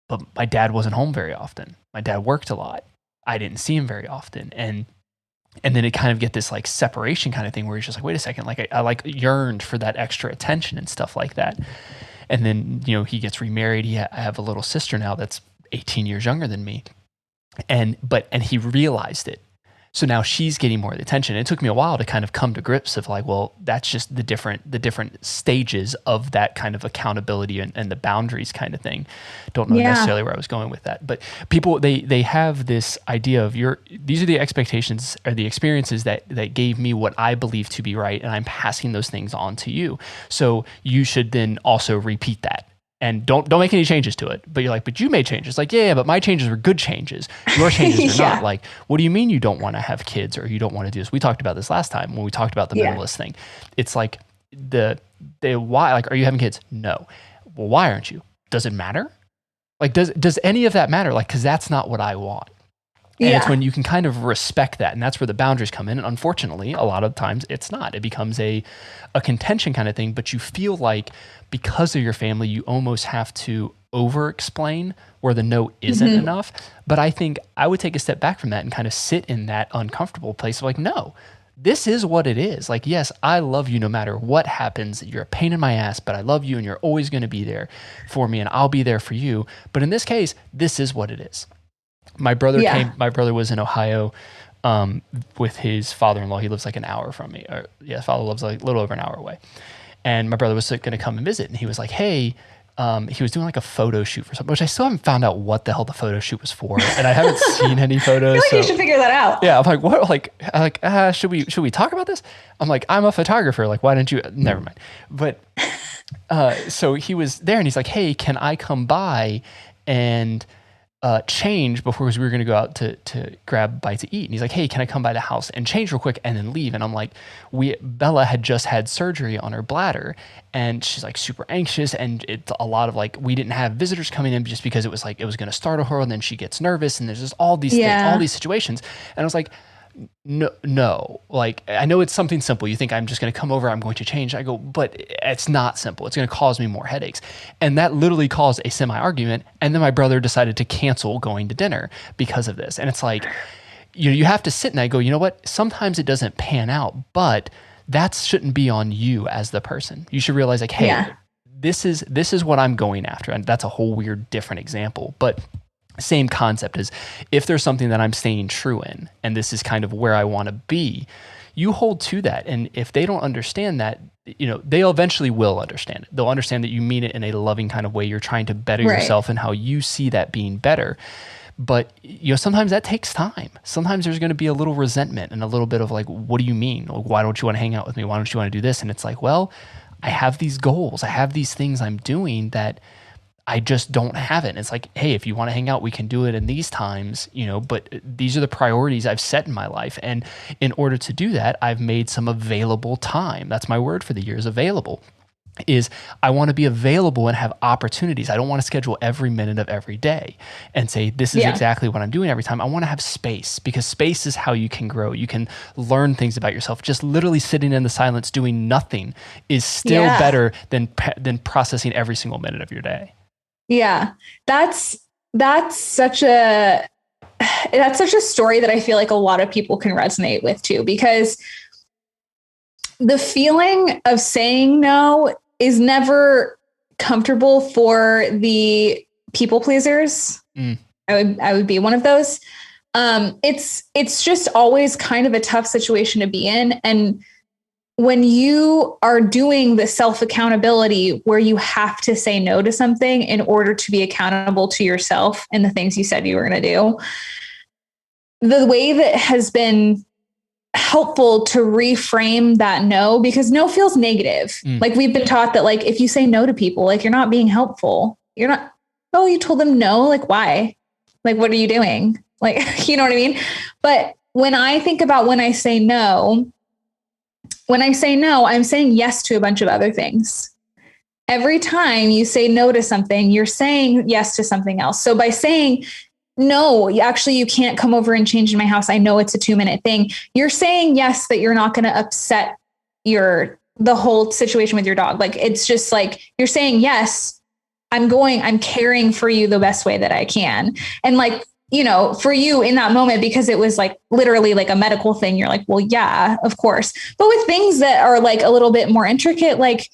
But my dad wasn't home very often. My dad worked a lot. I didn't see him very often. And then it kind of get this like separation kind of thing where he's just like, wait a second, like I like yearned for that extra attention and stuff like that. And then, you know, he gets remarried. I have a little sister now that's 18 years younger than me. And he realized it. So now she's getting more of the attention. It took me a while to kind of come to grips of like, well, that's just the different stages of that kind of accountability and the boundaries kind of thing. Don't know necessarily where I was going with that, but people, they have this idea of these are the expectations or the experiences that gave me what I believe to be right. And I'm passing those things on to you. So you should then also repeat that. And don't make any changes to it. But you're like, but you made changes. Like, yeah, but my changes were good changes. Your changes are not. Like, what do you mean you don't want to have kids or you don't want to do this? We talked about this last time when we talked about the minimalist thing. It's like the why, like, are you having kids? No. Well, why aren't you? Does it matter? Like, does any of that matter? Like, because that's not what I want. And it's when you can kind of respect that. And that's where the boundaries come in. And unfortunately, a lot of times it's not. It becomes a contention kind of thing. But you feel like because of your family, you almost have to over-explain where the no isn't enough. But I think I would take a step back from that and kind of sit in that uncomfortable place of like, no, this is what it is. Like, yes, I love you no matter what happens. You're a pain in my ass, but I love you and you're always going to be there for me and I'll be there for you. But in this case, this is what it is. My brother was in Ohio with his father-in-law. He lives like an hour from me. Father lives like a little over an hour away. And my brother was going to come and visit. And he was like, hey, he was doing like a photo shoot for something, which I still haven't found out what the hell the photo shoot was for. And I haven't seen any photos. I feel like you should figure that out. Yeah, I'm like, what? Should we talk about this? I'm like, I'm a photographer. Like, why didn't you? Never mind. But so he was there and he's like, hey, can I come by and change before, because we were going to go out to grab a bite to eat. And he's like, hey, can I come by the house and change real quick and then leave? And I'm like, Bella had just had surgery on her bladder and she's like super anxious. And it's a lot of like, we didn't have visitors coming in just because it was like, it was going to startle her and then she gets nervous and there's just all these things, all these situations. And I was like, no, like, I know it's something simple. You think I'm just going to come over, I'm going to change. I go, but it's not simple. It's going to cause me more headaches. And that literally caused a semi-argument. And then my brother decided to cancel going to dinner because of this. And it's like, you have to sit and I go, you know what? Sometimes it doesn't pan out, but that shouldn't be on you as the person. You should realize like, hey, this is what I'm going after. And that's a whole weird, different example, but same concept is if there's something that I'm staying true in, and this is kind of where I want to be, you hold to that. And if they don't understand that, they eventually will understand it. They'll understand that you mean it in a loving kind of way. You're trying to better yourself and how you see that being better. But, sometimes that takes time. Sometimes there's going to be a little resentment and a little bit of like, what do you mean? Like, why don't you want to hang out with me? Why don't you want to do this? And it's like, well, I have these goals. I have these things I'm doing that I just don't have it. And it's like, hey, if you want to hang out, we can do it in these times, but these are the priorities I've set in my life. And in order to do that, I've made some available time. That's my word for the year, is available. Is I want to be available and have opportunities. I don't want to schedule every minute of every day and say, this is exactly what I'm doing every time. I want to have space, because space is how you can grow. You can learn things about yourself. Just literally sitting in the silence doing nothing is still better than processing every single minute of your day. Yeah, that's such a story that I feel like a lot of people can resonate with too, because the feeling of saying no is never comfortable for the people pleasers. I would be one of those. It's just always kind of a tough situation to be in. And when you are doing the self-accountability where you have to say no to something in order to be accountable to yourself and the things you said you were going to do, the way that has been helpful to reframe that no, because no feels negative. Like, we've been taught that like, if you say no to people, like, you're not being helpful. You're not, oh, you told them no. Like, why? Like, what are you doing? Like, you know what I mean? But when I think about when I say no, I'm saying yes to a bunch of other things. Every time you say no to something, you're saying yes to something else. So by saying, no, actually, you can't come over and change in my house, I know it's a 2-minute thing, you're saying yes, that you're not going to upset the whole situation with your dog. Like, it's just like, you're saying, yes, I'm caring for you the best way that I can. And like, you know, for you in that moment, because it was like literally like a medical thing, you're like, well, yeah, of course. But with things that are like a little bit more intricate, like,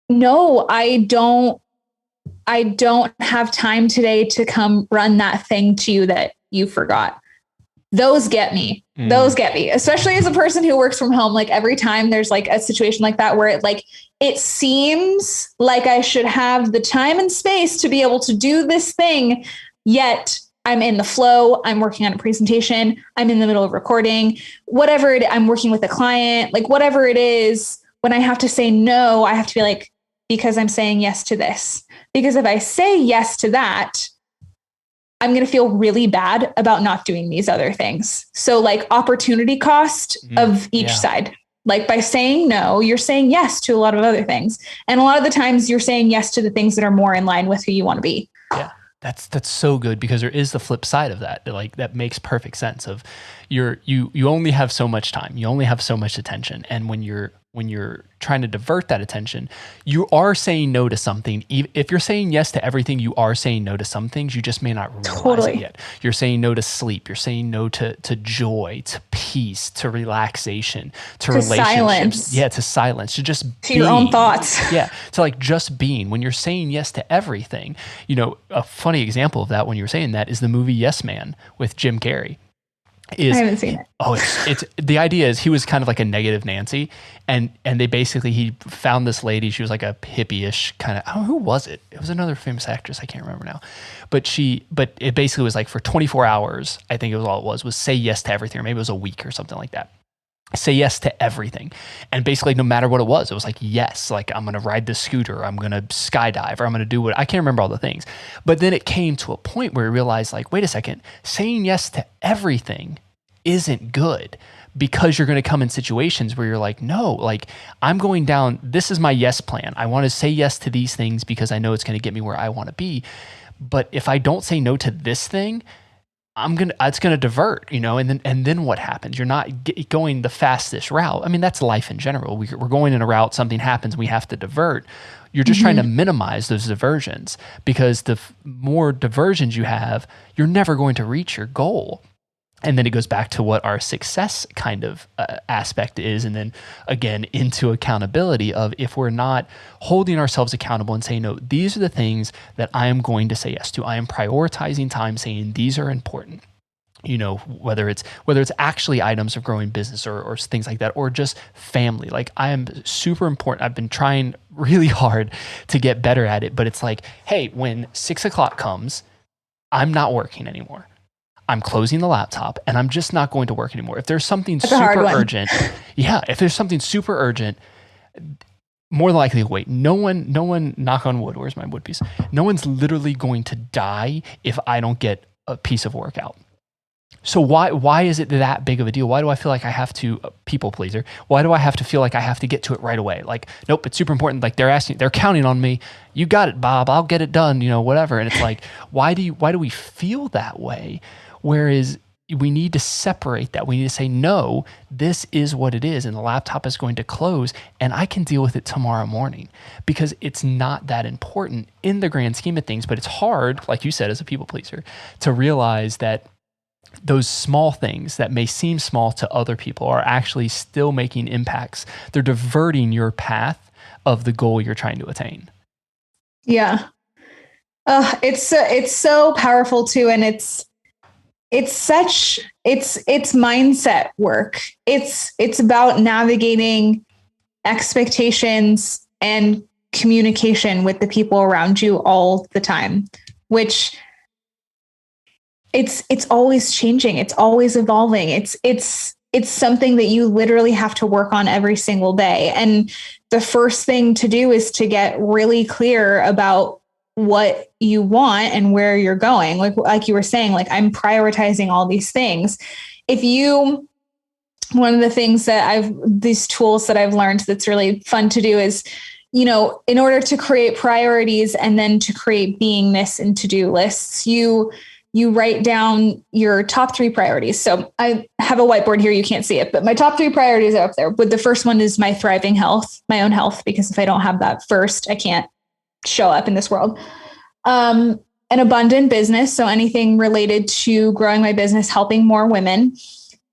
no, I don't have time today to come run that thing to you that you forgot. Those get me. Those get me, especially as a person who works from home. Like, every time there's like a situation like that where it seems like I should have the time and space to be able to do this thing, yet I'm in the flow. I'm working on a presentation. I'm in the middle of recording, whatever I'm working with a client, like whatever it is. When I have to say no, I have to be like, because I'm saying yes to this. Because if I say yes to that, I'm going to feel really bad about not doing these other things. So like opportunity cost of each side. Like, by saying no, you're saying yes to a lot of other things. And a lot of the times you're saying yes to the things that are more in line with who you want to be. Yeah. That's so good, because there is the flip side of that. Like, that makes perfect sense of you only have so much time. You only have so much attention. And when you're trying to divert that attention, you are saying no to something. If you're saying yes to everything, you are saying no to some things. You just may not realize it yet. You're saying no to sleep. You're saying no to joy, to peace, to relaxation, to relationships. Silence. Yeah, to silence, to just to your own thoughts. Yeah, to like just being. When you're saying yes to everything, you know, a funny example of that when you were saying that is the movie Yes Man with Jim Carrey. I haven't seen it. Oh, it's the idea is he was kind of like a negative Nancy, and he found this lady. She was like a hippie-ish kind of. Oh, who was it? It was another famous actress. I can't remember now, but it basically was like for 24 hours. I think it was all it was say yes to everything, or maybe it was a week or something like that. Say yes to everything, and basically no matter what it was like yes, like I'm gonna ride this scooter, I'm gonna skydive, or I'm gonna do what I can't remember all the things. But then it came to a point where he realized, like, wait a second, saying yes to everything isn't good, because you're gonna come in situations where you're like, no, like I'm going down. This is my yes plan. I want to say yes to these things because I know it's gonna get me where I want to be. But if I don't say no to this thing, it's gonna divert, you know, and then what happens? You're not going the fastest route. I mean, that's life in general. We're going in a route, something happens, we have to divert. You're just trying to minimize those diversions, because the more diversions you have, you're never going to reach your goal. And then it goes back to what our success kind of aspect is. And then again, into accountability of, if we're not holding ourselves accountable and saying, no, these are the things that I am going to say yes to. I am prioritizing time, saying these are important. You know, whether it's actually items of growing business or things like that, or just family. Like, I am super important. I've been trying really hard to get better at it, but it's like, hey, when 6 o'clock comes, I'm not working anymore. I'm closing the laptop and I'm just not going to work anymore. If there's something super urgent, if there's something super urgent, more than likely wait. No one, knock on wood, where's my wood piece? No one's literally going to die if I don't get a piece of work out. So why is it that big of a deal? Why do I feel like I have to, people pleaser? Why do I have to feel like I have to get to it right away? Like, nope, it's super important. Like, they're counting on me. You got it, Bob. I'll get it done, you know, whatever. And it's like, why do we feel that way? Whereas we need to separate that. We need to say, no, this is what it is. And the laptop is going to close and I can deal with it tomorrow morning, because it's not that important in the grand scheme of things. But it's hard, like you said, as a people pleaser, to realize that those small things that may seem small to other people are actually still making impacts. They're diverting your path of the goal you're trying to attain. Yeah. It's so powerful too. And it's mindset work. It's about navigating expectations and communication with the people around you all the time, which it's always changing. It's always evolving. It's something that you literally have to work on every single day. And the first thing to do is to get really clear about what you want and where you're going. Like you were saying, like I'm prioritizing all these things. One of the things that these tools that I've learned that's really fun to do is, in order to create priorities and then to create beingness and to-do lists, you write down your top 3 priorities. So I have a whiteboard here. You can't see it, but my top 3 priorities are up there. But the first one is my thriving health, my own health, because if I don't have that first, I can't show up in this world. An abundant business. So anything related to growing my business, helping more women,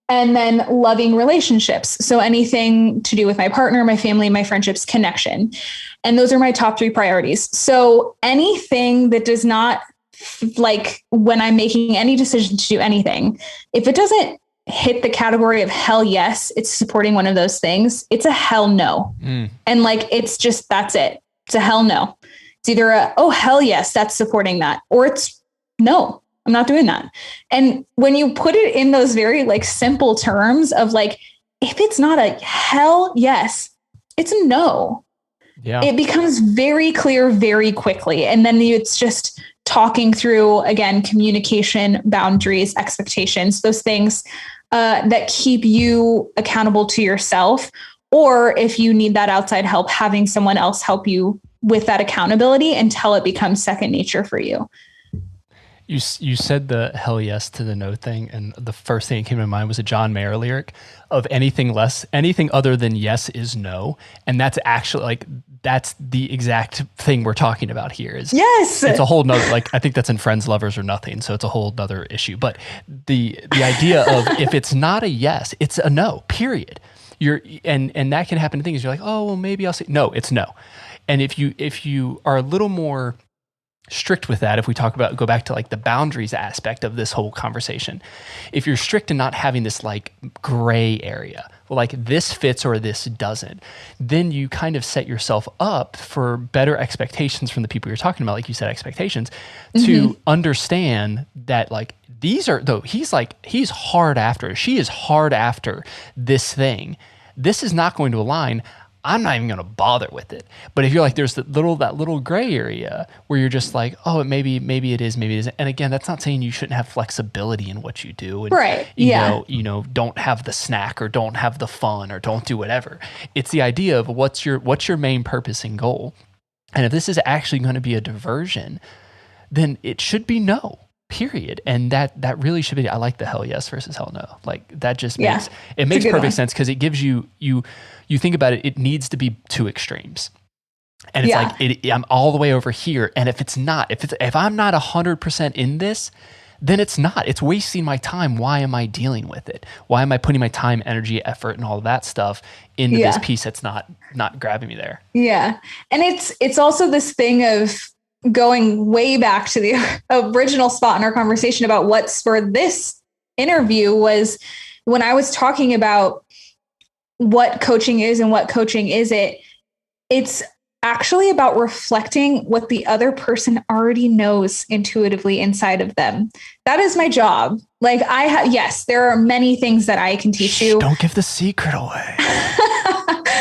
and then loving relationships. So anything to do with my partner, my family, my friendships, connection. And those are my top 3 priorities. So anything that does not, like when I'm making any decision to do anything, if it doesn't hit the category of hell yes, it's supporting one of those things, it's a hell no. And like, it's just, that's it. It's a hell no. It's either oh, hell yes, that's supporting that, or it's no, I'm not doing that. And when you put it in those very like simple terms of like, if it's not a hell yes, it's a no. Yeah. It becomes very clear very quickly. And then it's just talking through, again, communication, boundaries, expectations, those things that keep you accountable to yourself. Or if you need that outside help, having someone else help you with that accountability until it becomes second nature for you. You said the hell yes to the no thing, and the first thing that came to mind was a John Mayer lyric of anything other than yes is no. And that's actually like, that's the exact thing we're talking about here. Yes. It's a whole nother, like, I think that's in Friends, Lovers, or Nothing. So it's a whole nother issue. But the idea of if it's not a yes, it's a no, period. And that can happen to things. You're like, oh, well, maybe I'll say, no, it's no. And if you are a little more strict with that, if we go back to like the boundaries aspect of this whole conversation, if you're strict in not having this like gray area, well, like this fits or this doesn't, then you kind of set yourself up for better expectations from the people you're talking about. Like you said, expectations to understand that like these are, though he's hard after, she is hard after this thing. This is not going to align. I'm not even going to bother with it. But if you're like, there's that little gray area where you're just like, oh, maybe it is, maybe it isn't. And again, that's not saying you shouldn't have flexibility in what you do. And, right. You know, don't have the snack or don't have the fun or don't do whatever. It's the idea of what's your main purpose and goal. And if this is actually going to be a diversion, then it should be no. Period. And that really should be, I like the hell yes versus hell no. Like that just makes perfect sense, because it gives you think about it, it needs to be 2 extremes. And it's like, I'm all the way over here. And if I'm not 100% in this, then it's not. It's wasting my time. Why am I dealing with it? Why am I putting my time, energy, effort, and all of that stuff into this piece that's not grabbing me there? Yeah. And it's also this thing of going way back to the original spot in our conversation about what spurred this interview was when I was talking about what coaching is and what coaching isn't. It's actually about reflecting what the other person already knows intuitively inside of them. That is my job. Like yes, there are many things that I can teach you. Don't give the secret away.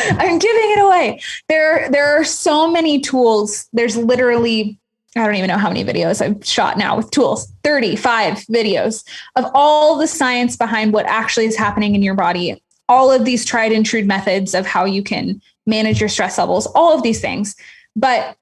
I'm giving it away. There are so many tools. There's literally, I don't even know how many videos I've shot now with tools, 35 videos of all the science behind what actually is happening in your body. All of these tried and true methods of how you can manage your stress levels, all of these things. But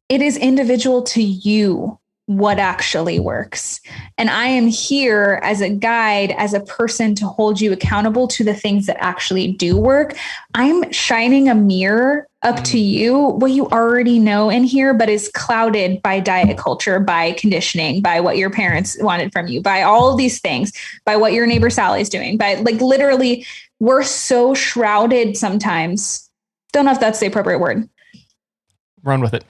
it is individual to you what actually works. And I am here as a guide, as a person to hold you accountable to the things that actually do work. I'm shining a mirror up to you, what you already know in here, but is clouded by diet culture, by conditioning, by what your parents wanted from you, by all of these things, by what your neighbor Sally's doing, by like literally we're so shrouded sometimes. Don't know if that's the appropriate word. Run with it.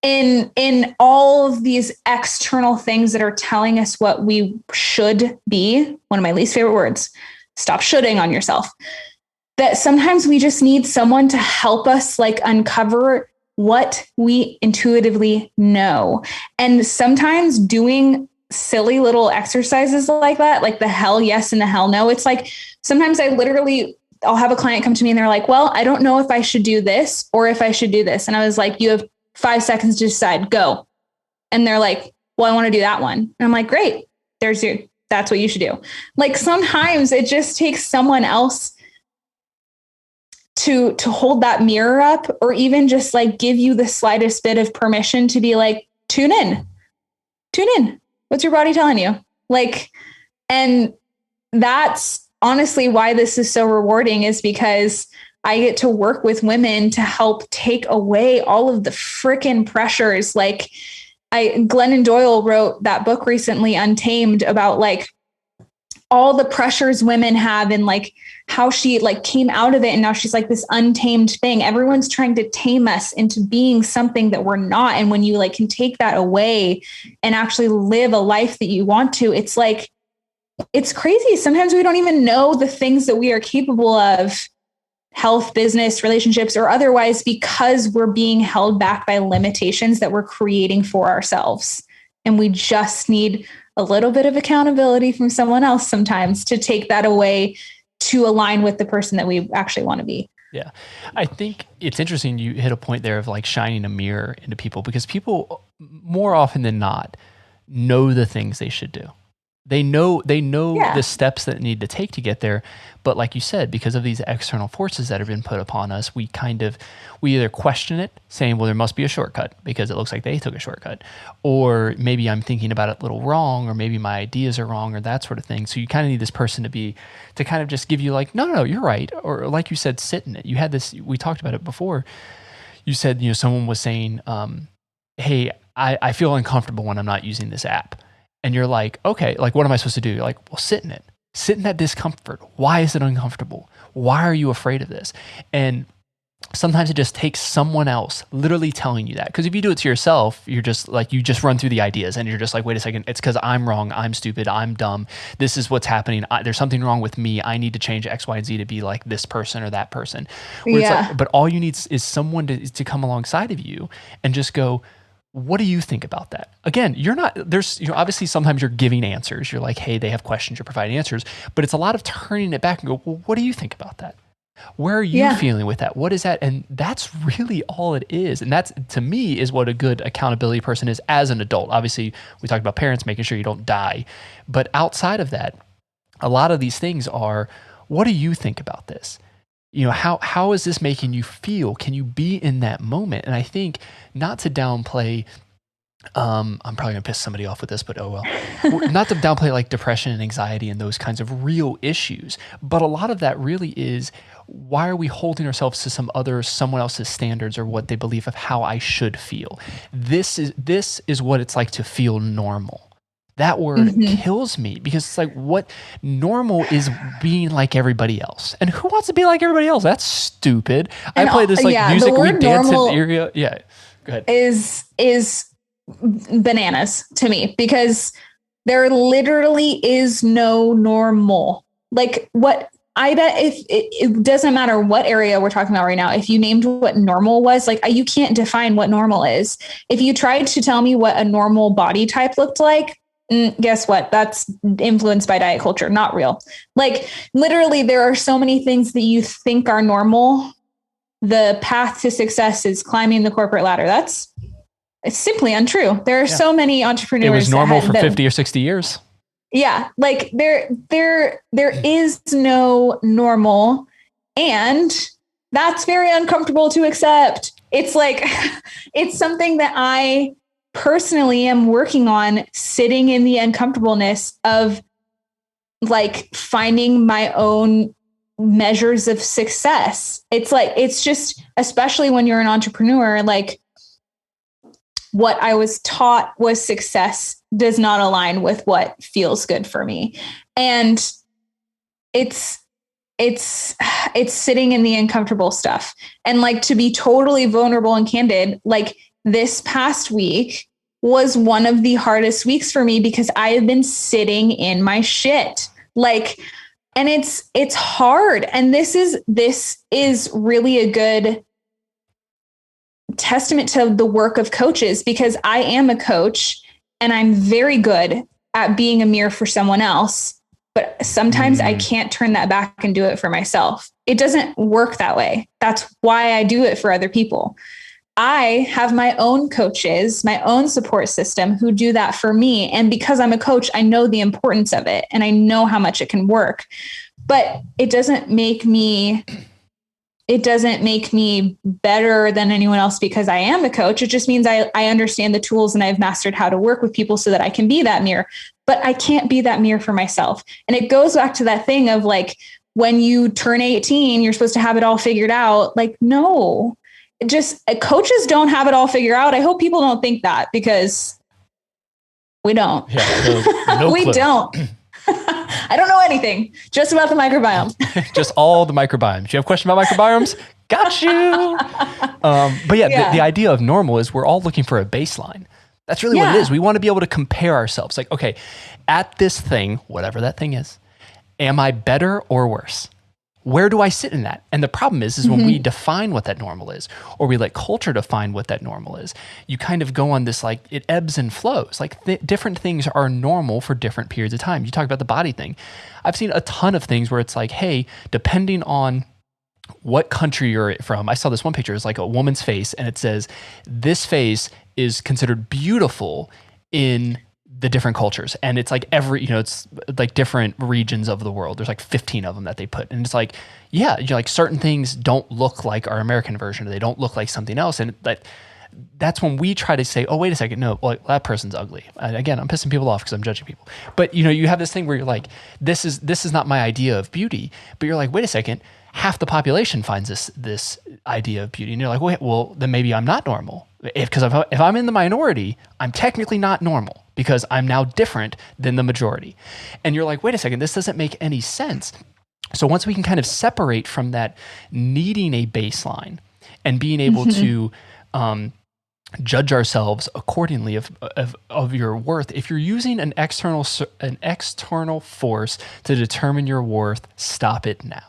In all of these external things that are telling us what we should be, one of my least favorite words, stop shoulding on yourself, that sometimes we just need someone to help us like uncover what we intuitively know. And sometimes doing silly little exercises like that, like the hell yes and the hell no, it's like, sometimes I'll have a client come to me and they're like, well, I don't know if I should do this or if I should do this. And I was like, you have 5 seconds to decide, go. And they're like, well, I want to do that one. And I'm like, great, that's what you should do. Like sometimes it just takes someone else to hold that mirror up, or even just like give you the slightest bit of permission to be like, tune in. What's your body telling you? Like, and that's honestly why this is so rewarding, is because I get to work with women to help take away all of the freaking pressures. Like Glennon Doyle wrote that book recently, Untamed, about like all the pressures women have and like how she like came out of it. And now she's like this untamed thing. Everyone's trying to tame us into being something that we're not. And when you like can take that away and actually live a life that you want to, it's like, it's crazy. Sometimes we don't even know the things that we are capable of, health, business, relationships, or otherwise, because we're being held back by limitations that we're creating for ourselves. And we just need a little bit of accountability from someone else sometimes to take that away, to align with the person that we actually want to be. Yeah. I think it's interesting you hit a point there of like shining a mirror into people, because people more often than not know the things they should do. They know the steps that need to take to get there. But like you said, because of these external forces that have been put upon us, we either question it, saying, well, there must be a shortcut because it looks like they took a shortcut. Or maybe I'm thinking about it a little wrong, or maybe my ideas are wrong, or that sort of thing. So you kind of need this person to kind of just give you like, no, you're right. Or like you said, sit in it. You had this, we talked about it before. You said, someone was saying, hey, I feel uncomfortable when I'm not using this app. And you're like, okay, like, what am I supposed to do? You're like, well, sit in it. Sit in that discomfort. Why is it uncomfortable? Why are you afraid of this? And sometimes it just takes someone else literally telling you that. Because if you do it to yourself, you're just like, you just run through the ideas and you're just like, wait a second, it's because I'm wrong, I'm stupid, I'm dumb. This is what's happening. There's something wrong with me. I need to change X, Y, and Z to be like this person or that person. But all you need is someone to come alongside of you and just go, what do you think about that? Again, obviously sometimes you're giving answers. You're like, hey, they have questions, you're providing answers, but it's a lot of turning it back and go, well, what do you think about that? Where are you feeling with that? What is that? And that's really all it is. And that's, to me, is what a good accountability person is as an adult. Obviously, we talked about parents, making sure you don't die. But outside of that, a lot of these things are, what do you think about this? How is this making you feel? Can you be in that moment? And I think, not to downplay, I'm probably gonna piss somebody off with this, but oh well. Not to downplay like depression and anxiety and those kinds of real issues, but a lot of that really is, why are we holding ourselves to someone else's standards or what they believe of how I should feel? This is what it's like to feel normal. That word kills me, because it's like, what normal is being like everybody else. And who wants to be like everybody else? That's stupid. I play this music, we dance in the area. Yeah. Go ahead. Is bananas to me, because there literally is no normal. Like, what I bet if it doesn't matter what area we're talking about right now, if you named what normal was, like, you can't define what normal is. If you tried to tell me what a normal body type looked like, guess what? That's influenced by diet culture, not real. Like, literally, there are so many things that you think are normal. The path to success is climbing the corporate ladder. It's simply untrue. There are so many entrepreneurs. It was normal for 50 or 60 years. Yeah. Like, there is no normal, and that's very uncomfortable to accept. It's like, it's something that I personally am working on, sitting in the uncomfortableness of like finding my own measures of success. It's like, it's just, especially when you're an entrepreneur, like, what I was taught was success does not align with what feels good for me. And it's sitting in the uncomfortable stuff. And like, to be totally vulnerable and candid, like, this past week was one of the hardest weeks for me, because I have been sitting in my shit. Like, and it's hard. And this is really a good testament to the work of coaches, because I am a coach and I'm very good at being a mirror for someone else. But sometimes I can't turn that back and do it for myself. It doesn't work that way. That's why I do it for other people. I have my own coaches, my own support system who do that for me. And because I'm a coach, I know the importance of it and I know how much it can work. But it doesn't make me better than anyone else because I am a coach. It just means I understand the tools and I've mastered how to work with people so that I can be that mirror. But I can't be that mirror for myself. And it goes back to that thing of like, when you turn 18, you're supposed to have it all figured out. Like, no. Just coaches don't have it all figured out. I hope people don't think that because we don't. Yeah, no we clue. don't. I don't know anything just about the microbiome. Just all the microbiomes. You have a question about microbiomes? Got you. But yeah. The idea of normal is we're all looking for a baseline. That's really what it is. We want to be able to compare ourselves. Like, okay, at this thing, whatever that thing is, am I better or worse? Where do I sit in that? And the problem is when we define what that normal is, or we let culture define what that normal is, you kind of go on this, like, it ebbs and flows. Like different things are normal for different periods of time. You talk about the body thing. I've seen a ton of things where it's like, hey, depending on what country you're from, I saw this one picture, it's like a woman's face and it says, this face is considered beautiful in the different cultures. And it's like it's like different regions of the world. There's like 15 of them that they put. And it's like, yeah, you're like certain things don't look like our American version. Or they don't look like something else. And that's when we try to say, oh, wait a second. No, well, that person's ugly. And again, I'm pissing people off because I'm judging people. But you have this thing where you're like, this is not my idea of beauty. But you're like, wait a second. Half the population finds this idea of beauty. And you're like, wait, well, then maybe I'm not normal. Because if I'm in the minority, I'm technically not normal because I'm now different than the majority. And you're like, wait a second, this doesn't make any sense. So once we can kind of separate from that needing a baseline and being able to judge ourselves accordingly of your worth, if you're using an external force to determine your worth, stop it now.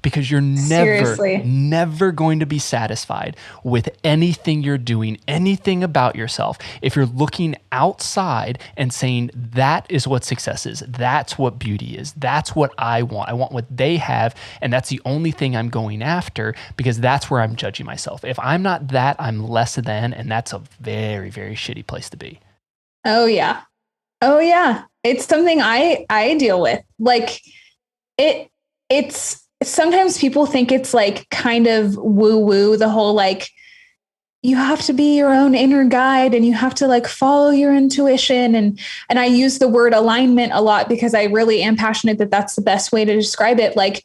Because you're never going to be satisfied with anything you're doing, anything about yourself. If you're looking outside and saying, that is what success is, that's what beauty is, that's what I want what they have, and that's the only thing I'm going after, because that's where I'm judging myself. If I'm not that, I'm less than, and that's a very, very shitty place to be. Oh yeah. It's something I deal with. Like it's sometimes people think it's like kind of woo-woo, the whole like, you have to be your own inner guide and you have to like follow your intuition. And I use the word alignment a lot because I really am passionate that that's the best way to describe it. Like,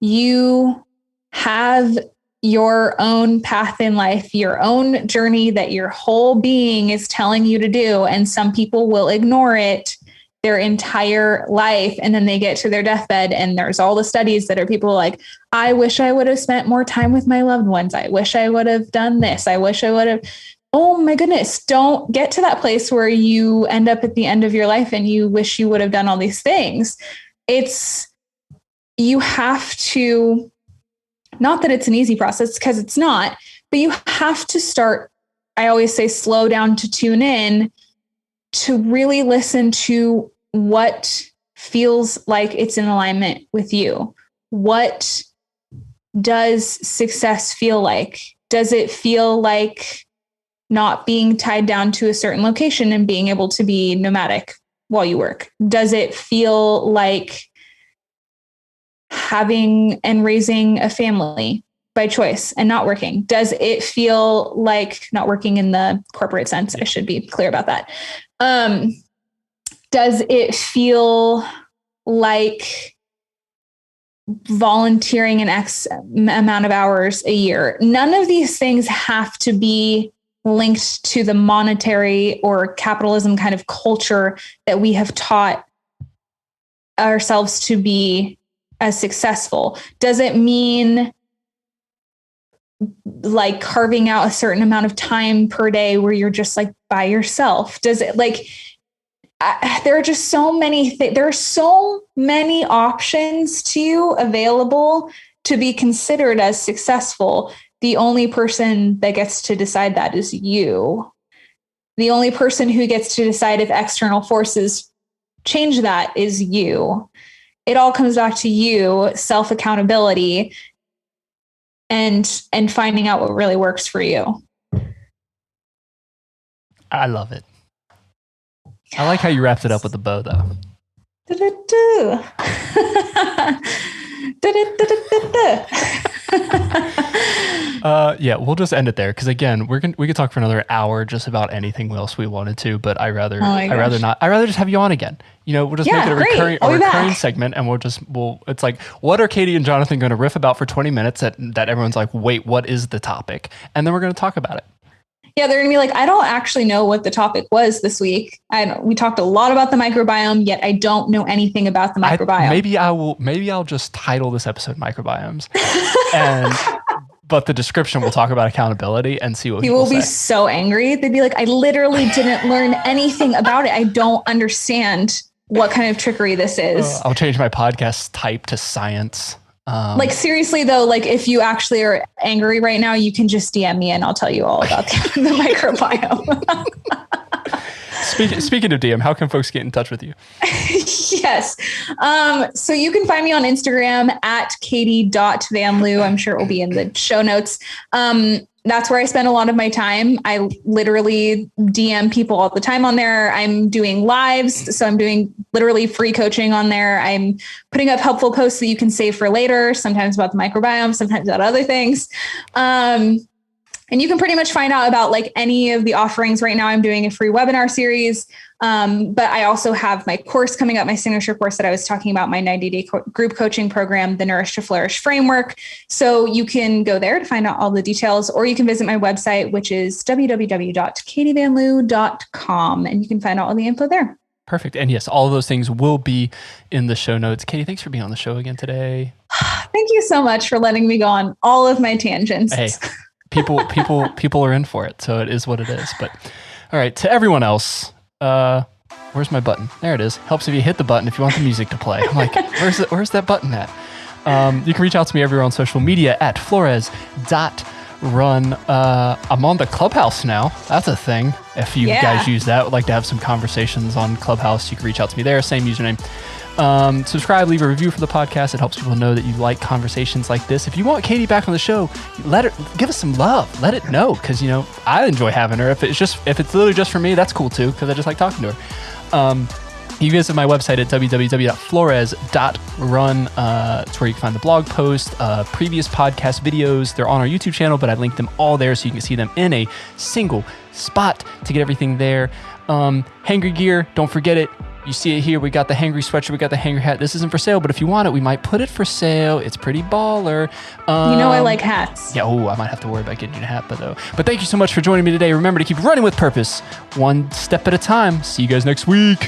you have your own path in life, your own journey that your whole being is telling you to do. And some people will ignore it their entire life. And then they get to their deathbed and there's all the studies that are people like, I wish I would have spent more time with my loved ones. I wish I would have done this. I wish I would have. Oh my goodness. Don't get to that place where you end up at the end of your life and you wish you would have done all these things. You have to, not that it's an easy process because it's not, but you have to start, I always say, slow down to tune in, to really listen to what feels like it's in alignment with you. What does success feel like? Does it feel like not being tied down to a certain location and being able to be nomadic while you work? Does it feel like having and raising a family by choice and not working? Does it feel like not working in the corporate sense? I should be clear about that. Does it feel like volunteering an X amount of hours a year? None of these things have to be linked to the monetary or capitalism kind of culture that we have taught ourselves to be as successful. Does it mean like carving out a certain amount of time per day where you're just like by yourself? Does it like, there are just so many there are so many options to you available to be considered as successful. The only person that gets to decide that is you. The only person who gets to decide if external forces change that is you. It all comes back to you, self-accountability, and finding out what really works for you. I love it. I like how you wrapped it up with a bow, though. Yeah, we'll just end it there because again, we could talk for another hour just about anything else we wanted to, but I'd rather not. I'd rather just have you on again. We'll just make it a recurring segment, and it's like, what are Katie and Jonathan going to riff about for 20 minutes that everyone's like, wait, what is the topic? And then we're going to talk about it. Yeah, they're going to be like, I don't actually know what the topic was this week. We talked a lot about the microbiome, yet I don't know anything about the microbiome. Maybe I'll just title this episode Microbiomes. But the description will talk about accountability and see what people will be so angry. They'd be like, I literally didn't learn anything about it. I don't understand what kind of trickery this is. I'll change my podcast type to science. Seriously though, if you actually are angry right now, you can just DM me and I'll tell you all about the microbiome. Speaking of DM, how can folks get in touch with you? Yes. So you can find me on Instagram at katie.vanloo. I'm sure it will be in the show notes. That's where I spend a lot of my time. I literally DM people all the time on there. I'm doing lives. So I'm doing literally free coaching on there. I'm putting up helpful posts that you can save for later, sometimes about the microbiome, sometimes about other things. And you can pretty much find out about any of the offerings. Right now I'm doing a free webinar series. But I also have my course coming up, my signature course that I was talking about, my 90-day group coaching program, the Nourish to Flourish framework. So you can go there to find out all the details, or you can visit my website, which is www.katievanloo.com, and you can find out all the info there. Perfect. And yes, all of those things will be in the show notes. Katie, thanks for being on the show again today. Thank you so much for letting me go on all of my tangents. Hey. People are in for it, so it is what it is. But all right, to everyone else, where's my button? There it is. Helps if you hit the button if you want the music to play. I'm like, where's that button at? You can reach out to me everywhere on social media at flores.run. I'm on the Clubhouse now. That's a thing. If you guys use that, would like to have some conversations on Clubhouse, you can reach out to me there. Same username. Subscribe, leave a review for the podcast. It helps people know that you like conversations like this. If you want Katie back on the show, give us some love. Let it know, because I enjoy having her. If it's literally just for me, that's cool too, because I just like talking to her. You visit my website at www.flores.run. It's where you can find the blog post, previous podcast videos. They're on our YouTube channel, but I linked them all there so you can see them in a single spot to get everything there. Hangry gear, don't forget it. You see it here. We got the Hangry sweatshirt. We got the Hangry hat. This isn't for sale, but if you want it, we might put it for sale. It's pretty baller. I like hats. Yeah. Oh, I might have to worry about getting you a hat, but thank you so much for joining me today. Remember to keep running with purpose, one step at a time. See you guys next week.